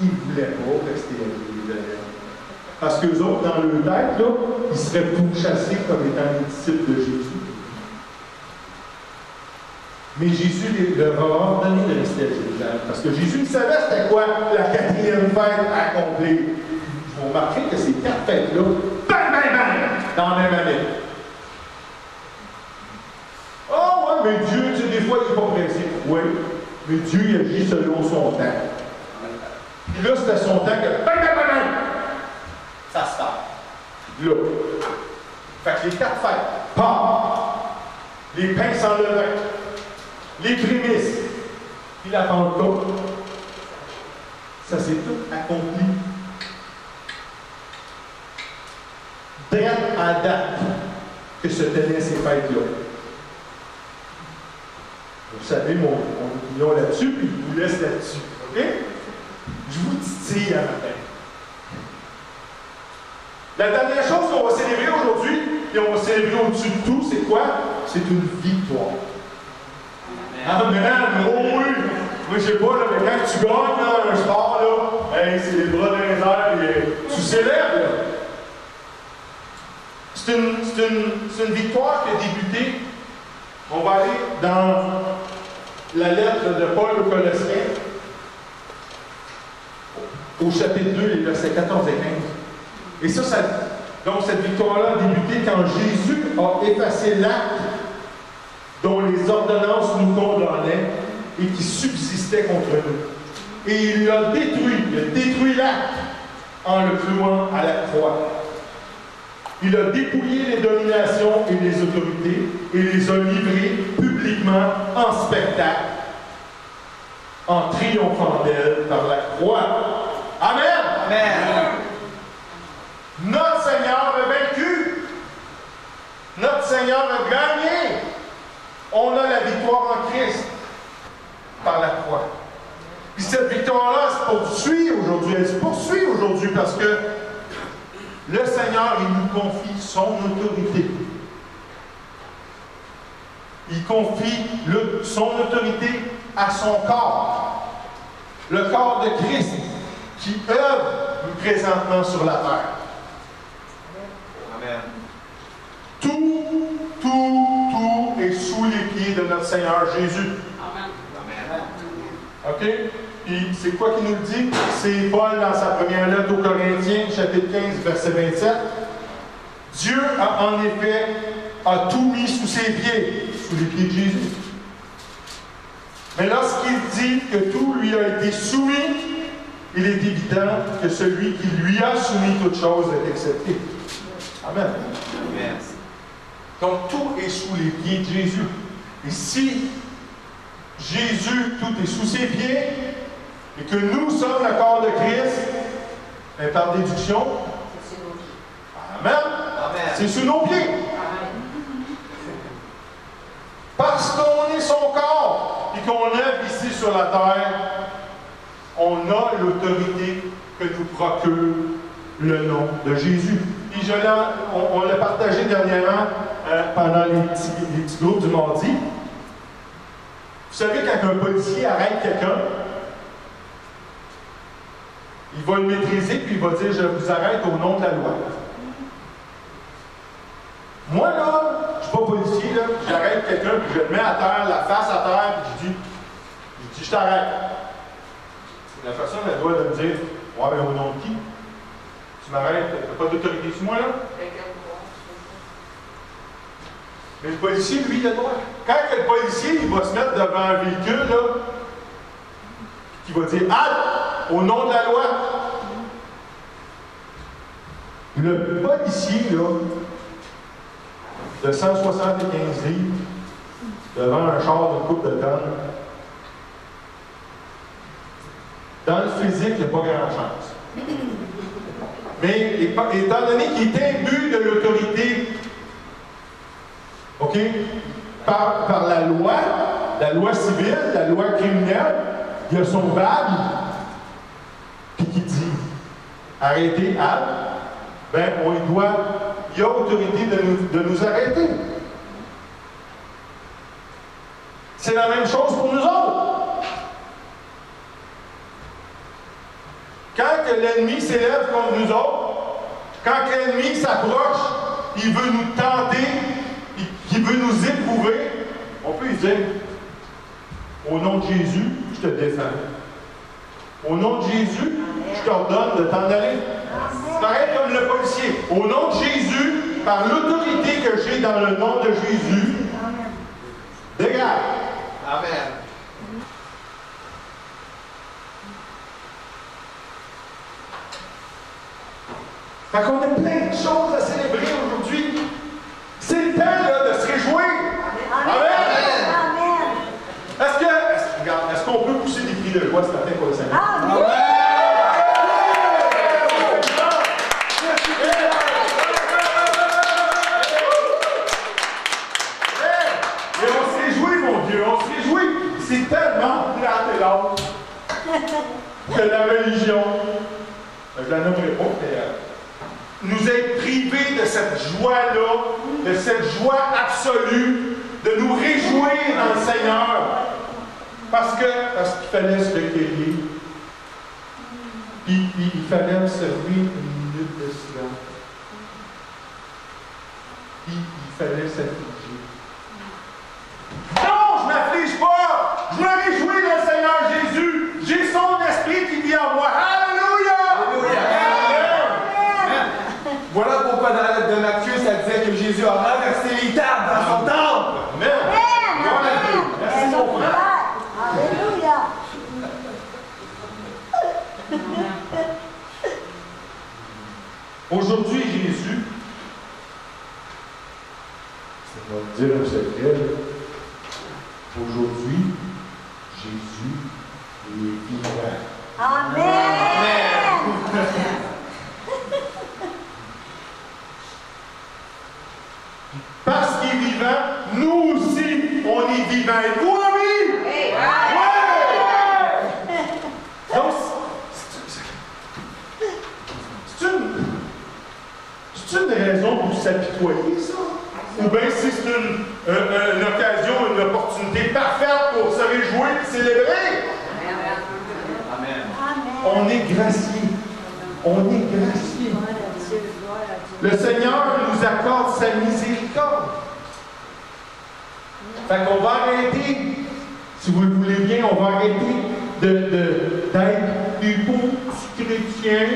ils ne voulaient pas rester à Jérusalem. Parce qu'eux autres, dans leur tête, là, ils seraient pourchassés comme étant les disciples de Jésus. Mais Jésus leur a ordonné de rester à Jérusalem. Parce que Jésus savait c'était quoi la 4e fête à accomplir. Vous remarquerez que ces 4 fêtes-là, bang, bang, bang, dans la même année. Oh, ouais, mais Dieu, tu sais, des fois, il n'est pas pressé. Oui, mais Dieu, il agit selon son temps. Puis là, c'était son temps que bang, bang, bang, bang, ça se passe. Là. Fait que les 4 fêtes, Pâques, les pains sans levain, les prémices, puis la Pentecôte, ça s'est tout accompli. Date à date que se tenaient ces fêtes-là. Vous savez mon opinion là-dessus, puis je vous laisse là-dessus. OK? Je vous titille à matin. La dernière chose qu'on va célébrer aujourd'hui, et on va célébrer au-dessus de tout, c'est quoi? C'est une victoire. Amen! Oh oui! Moi, je sais pas, là, mais quand tu gagnes là, un sport, là, hey, c'est les bras dans les airs et tu célèbres. Là. C'est une victoire qui a débuté. On va aller dans la lettre de Paul aux Colossiens, au chapitre 2, les versets 14 et 15. Et donc cette victoire-là a débuté quand Jésus a effacé l'acte dont les ordonnances nous condamnaient et qui subsistait contre nous. Et il a détruit l'acte en le clouant à la croix. Il a dépouillé les dominations et les autorités et les a livrées publiquement en spectacle, en triomphant d'elles par la croix. Amen! Amen! Notre Seigneur a vaincu. Notre Seigneur a gagné. On a la victoire en Christ par la croix. Puis cette victoire-là se poursuit aujourd'hui. Elle se poursuit aujourd'hui parce que le Seigneur, il nous confie son autorité. Il confie son autorité à son corps. Le corps de Christ qui œuvre présentement sur la terre. Amen. Tout est sous les pieds de notre Seigneur Jésus. Amen. OK? Puis c'est quoi qu'il nous le dit? C'est Paul dans sa première lettre aux Corinthiens, chapitre 15, verset 27. Dieu a en effet tout mis sous ses pieds, sous les pieds de Jésus. Mais lorsqu'il dit que tout lui a été soumis, il est évident que celui qui lui a soumis toute chose est accepté. Amen. Amen. Donc tout est sous les pieds de Jésus. Et si Jésus, tout est sous ses pieds, et que nous sommes le corps de Christ, et par déduction, Amen. Amen. C'est sous nos pieds. Parce qu'on est son corps et qu'on œuvre ici sur la terre, on a l'autorité que nous procure le nom de Jésus. Puis on l'a partagé dernièrement pendant les petits groupes du mardi. Vous savez, quand un policier arrête quelqu'un, il va le maîtriser puis il va dire « Je vous arrête au nom de la loi ». Moi, là, je ne suis pas policier, là, j'arrête quelqu'un, puis je le mets à terre, la face à terre, puis je dis, je t'arrête. La personne, elle doit me dire, ouais, mais au nom de qui? Tu m'arrêtes, tu n'as pas d'autorité sur moi, là? Mais le policier, lui, il a le droit. Quand le policier il va se mettre devant un véhicule, là, qui va dire « Halte! Au nom de la loi! » Le policier, là, de 175 livres, devant un char de coupe de tonnes, dans le physique, il n'y a pas grand-chance. Mais étant donné qu'il est imbu de l'autorité, OK, par la loi civile, la loi criminelle, il y a son badge, puis qui dit arrêtez, ben il y a autorité de nous arrêter. C'est la même chose pour nous autres. Quand l'ennemi s'élève contre nous autres, quand l'ennemi s'approche, il veut nous tenter, il veut nous éprouver, on peut lui dire, au nom de Jésus, je te défends. Au nom de Jésus, je t'ordonne de t'en aller. Pareil comme le policier. Au nom de Jésus, par l'autorité que j'ai dans le nom de Jésus, dégage. Amen. Fait qu'on a plein de choses à célébrer aujourd'hui. C'est le temps là, de se réjouir. Amen. Est-ce qu'on peut pousser des cris de joie ce matin pour le Seigneur? Amen. Et on se réjouit, mon Dieu, on se réjouit. C'est tellement plate et l'autre que la religion, je la nommerai pas, mais nous être privés de cette joie-là, de cette joie absolue, de nous réjouir dans le Seigneur. Parce qu'il fallait se recueillir. Puis il fallait observer une minute de silence. Puis il fallait s'affliger. Non, je ne m'afflige pas! Je me réjouis dans le Seigneur Jésus! J'ai son esprit qui vit en moi. Alléluia! Alléluia! Voilà pourquoi dans la lettre de Matthieu, ça disait que Jésus a renversé les tables dans son temple. Amen. Merci mon frère. Alléluia. Aujourd'hui, Jésus, ça va me dire un secret. Aujourd'hui, Jésus est vivant. Amen. Parce qu'il est vivant, nous aussi, on est vivants. Et vous, oui! Hey. Ouais! Donc, c'est une raison pour s'apitoyer, ça? Ou bien si c'est une occasion, une opportunité parfaite pour se réjouir et célébrer? Amen. On est graciés. On est graciés. Le Seigneur nous accorde sa miséricorde. Fait qu'on va arrêter, si vous le voulez bien, on va arrêter d'être des beaux petits chrétiens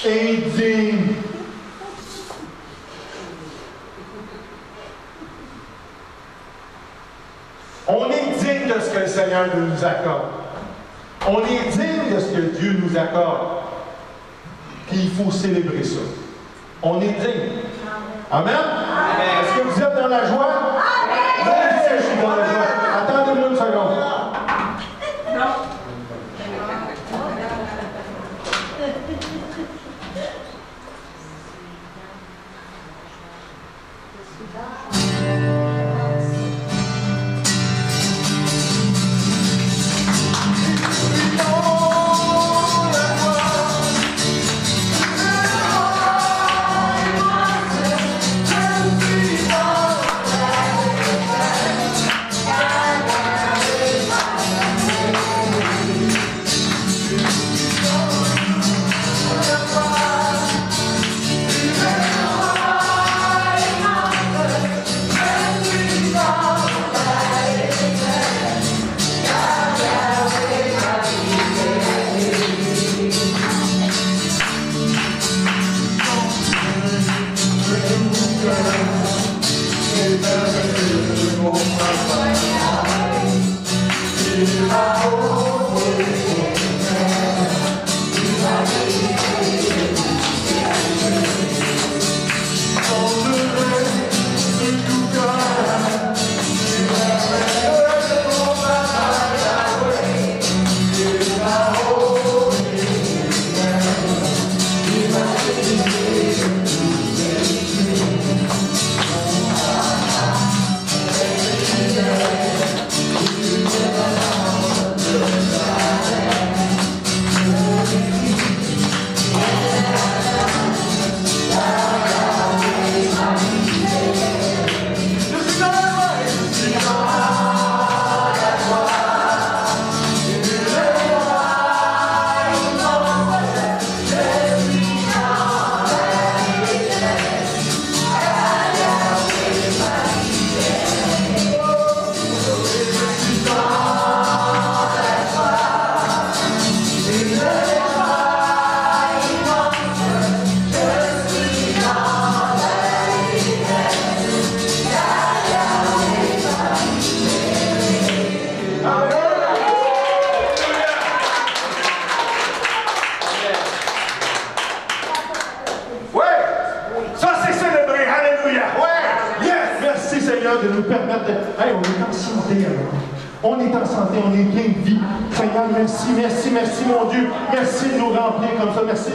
indignes. On est digne de ce que le Seigneur nous accorde. On est digne de ce que Dieu nous accorde. Puis il faut célébrer ça. On est digne. Amen? Amen. Est-ce que vous êtes dans la joie? Amen. Moi aussi, je suis dans la joie. Attendez-moi une seconde. Non. de nous permettre de... Hey, on est en santé alors. On est en santé, on est plein de vie. Seigneur, merci, merci, merci, mon Dieu. Merci de nous remplir comme ça. Merci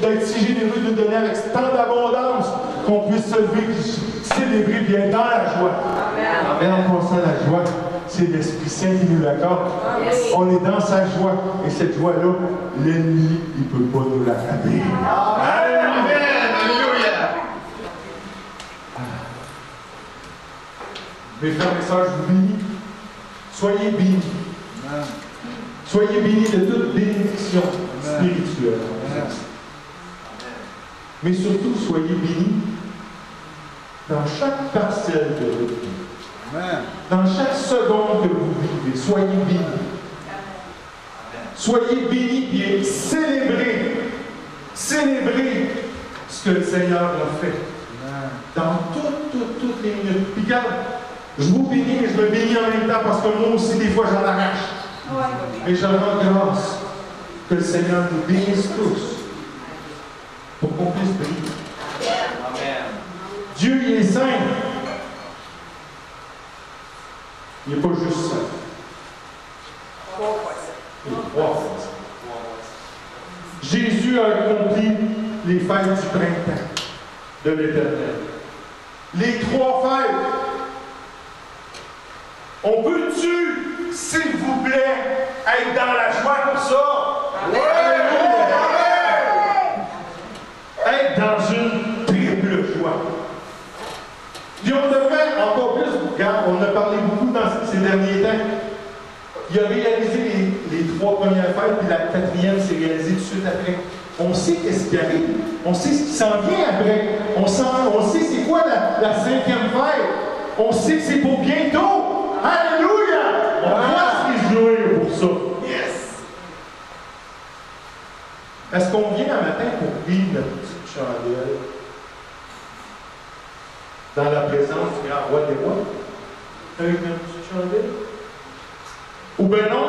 d'être si généreux, de nous donner avec tant d'abondance qu'on puisse se lever, célébrer, bien dans la joie. Amen. En pensant à la joie, c'est l'Esprit Saint qui nous l'accorde. On est dans sa joie. Et cette joie-là, l'ennemi, il ne peut pas nous l'attraper. Amen. Alléluia. Mes frères et sœurs, je vous bénis. Soyez bénis. Amen. Soyez bénis de toute bénédiction spirituelle. Amen. Mais surtout, soyez bénis dans chaque parcelle de votre vie. Amen. Dans chaque seconde que vous vivez, soyez bénis. Soyez bénis et célébrez ce que le Seigneur a fait. Amen. Dans toutes les minutes. Puis regarde, je vous bénis, mais je me bénis en même temps parce que moi aussi, des fois, j'en arrache. Et je rends grâce que le Seigneur nous bénisse tous pour qu'on puisse briller. Amen. Dieu, il est saint. Il n'est pas juste saint. Il est trois fois saint. Jésus a accompli les fêtes du printemps de l'Éternel. Les trois fêtes. On peut-tu, s'il vous plaît, être dans la joie pour ça? Oui! Être dans une triple joie. Puis on devrait encore plus, regarde, on a parlé beaucoup dans ces derniers temps. Il a réalisé les trois premières fêtes, puis la quatrième s'est réalisée tout de suite après. On sait qu'est-ce qui arrive. On sait ce qui s'en vient après. On sait c'est quoi la cinquième fête. On sait que c'est pour bientôt. Alléluia! On doit se réjouir pour ça. Yes! Est-ce qu'on vient un matin pour vivre notre petite chandelle dans la présence du grand roi des rois? Avec notre petite chandelle? Ou bien non,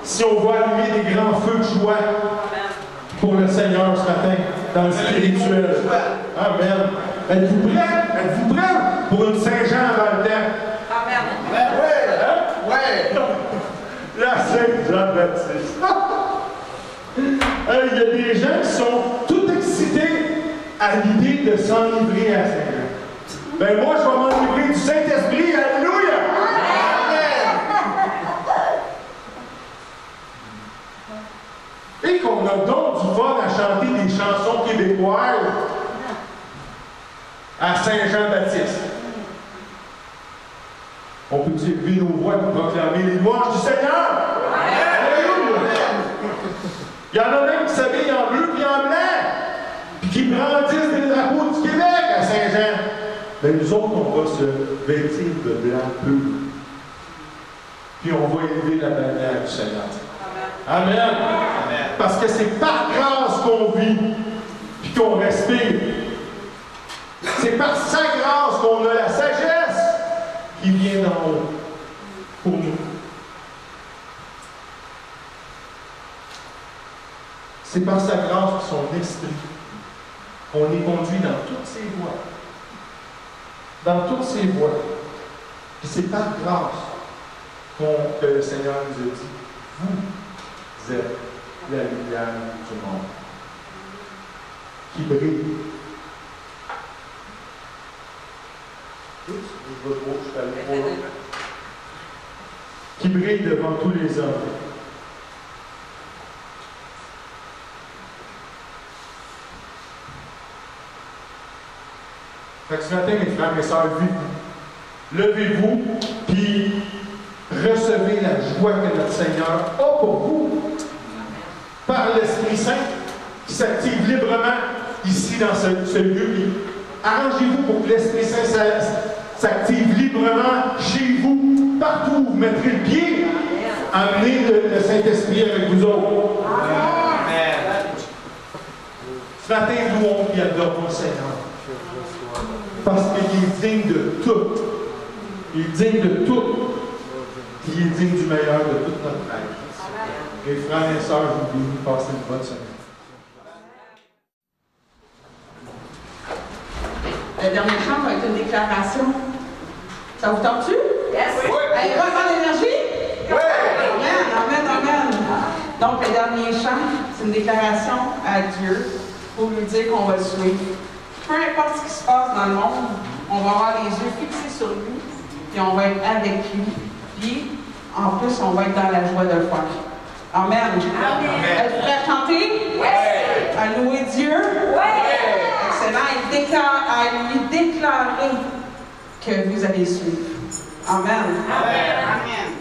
si on va allumer des grands feux de joie pour le Seigneur ce matin, dans le spirituel. Amen. Êtes-vous prêts? Êtes-vous prêts pour une Saint-Jean avant le temps? Amen. Ouais. La Saint-Jean-Baptiste. Il y a des gens qui sont tout excités à l'idée de s'enivrer à Saint-Jean. Ben moi, je vais m'enivrer du Saint-Esprit. Alléluia! Et qu'on a donc du fun à chanter des chansons québécoises à Saint-Jean-Baptiste. On peut élever nos voix pour proclamer les louanges du Seigneur. Alléluia! Il y en a même qui s'habillent en bleu et en blanc, puis qui brandissent des drapeaux du Québec à Saint-Jean. Mais nous autres, on va se vêtir de blanc pur. Puis on va élever la bannière du Seigneur. Amen. Amen. Parce que c'est par grâce qu'on vit, puis qu'on respire. C'est par sa grâce qu'on a la sagesse qui vient d'en haut pour nous. C'est par sa grâce et son esprit qu'on est conduit dans toutes ses voies. Dans toutes ses voies. Et c'est par grâce que le Seigneur nous a dit, vous êtes la lumière du monde qui brille. Qui brille devant tous les hommes. Fait que ce matin, mes frères et sœurs, levez-vous, puis recevez la joie que notre Seigneur a pour vous par l'Esprit Saint qui s'active librement ici dans ce lieu. Arrangez-vous pour que l'Esprit Saint s'active librement chez vous, partout où vous mettrez le pied. Amenez le Saint-Esprit avec vous autres. Amen. Ce matin, louons et adorons le Seigneur. Parce qu'il est digne de tout. Il est digne de tout. Il est digne du meilleur de toute notre vie. Mes frères et sœurs, je vous bénis. Passez une bonne semaine. La dernière chant va être une déclaration. Ça vous tente-tu? Yes. Oui. Allez, reprends l'énergie? Oui. Amen, amen, amen. Donc, le dernier chant, c'est une déclaration à Dieu pour lui dire qu'on va le suivre. Peu importe ce qui se passe dans le monde, on va avoir les yeux fixés sur lui, puis on va être avec lui. Puis, en plus, on va être dans la joie de le faire. Amen. Amen. Êtes-vous prêts à chanter? Oui. À louer Dieu? Oui. Excellent. À lui déclarer que vous allez suivre. Amen. Amen. Amen.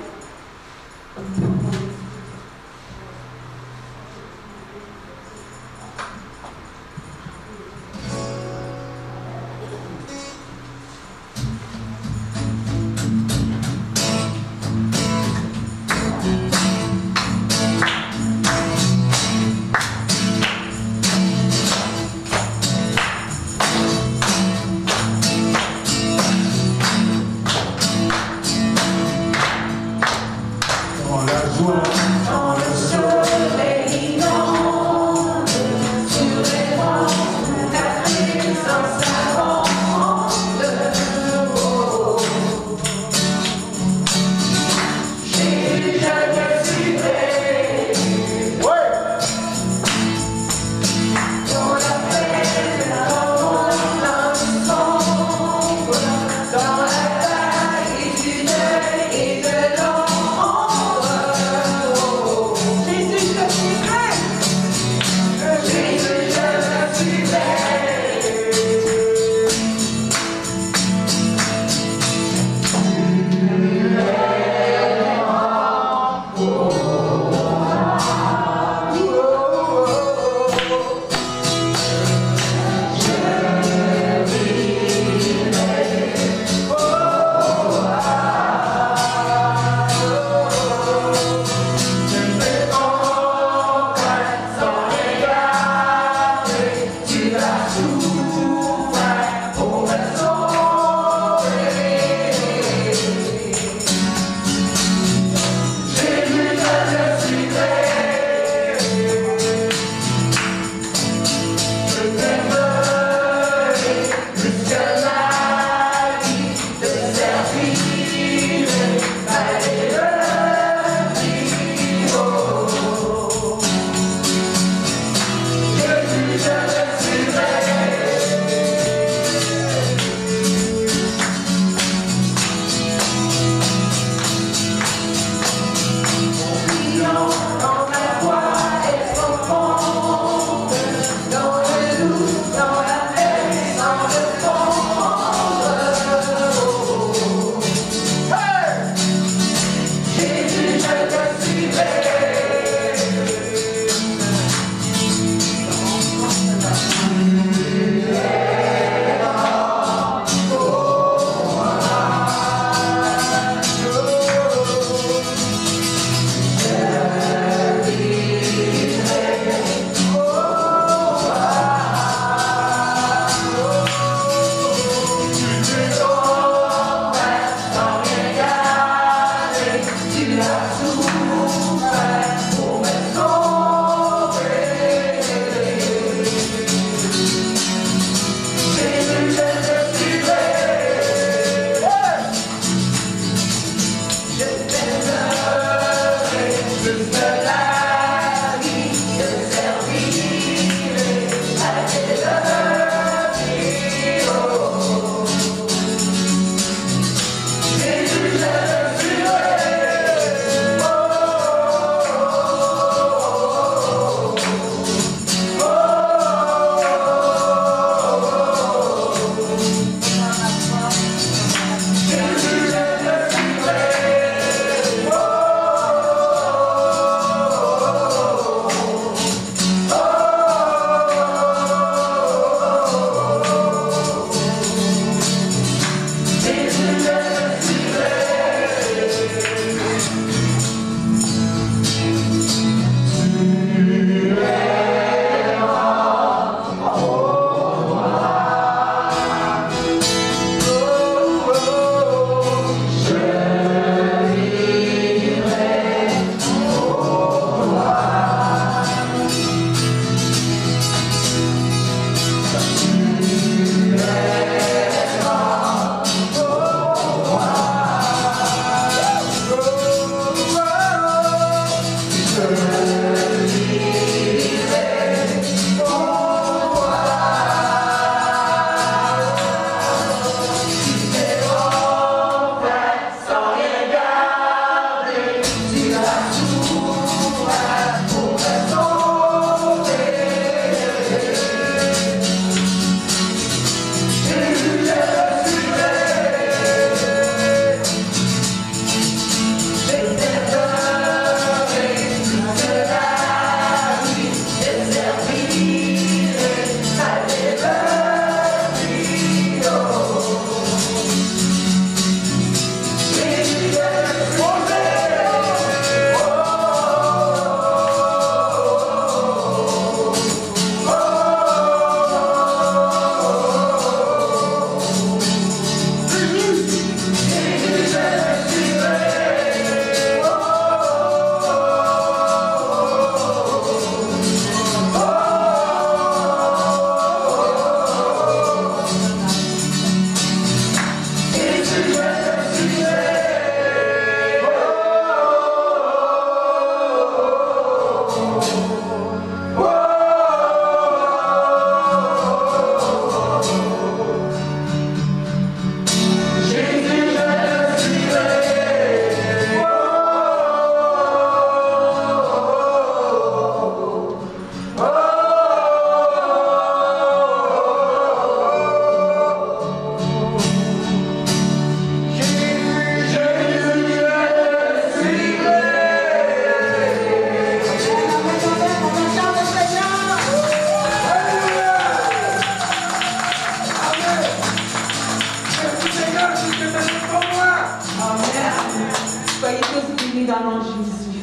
dans le nom de Jésus.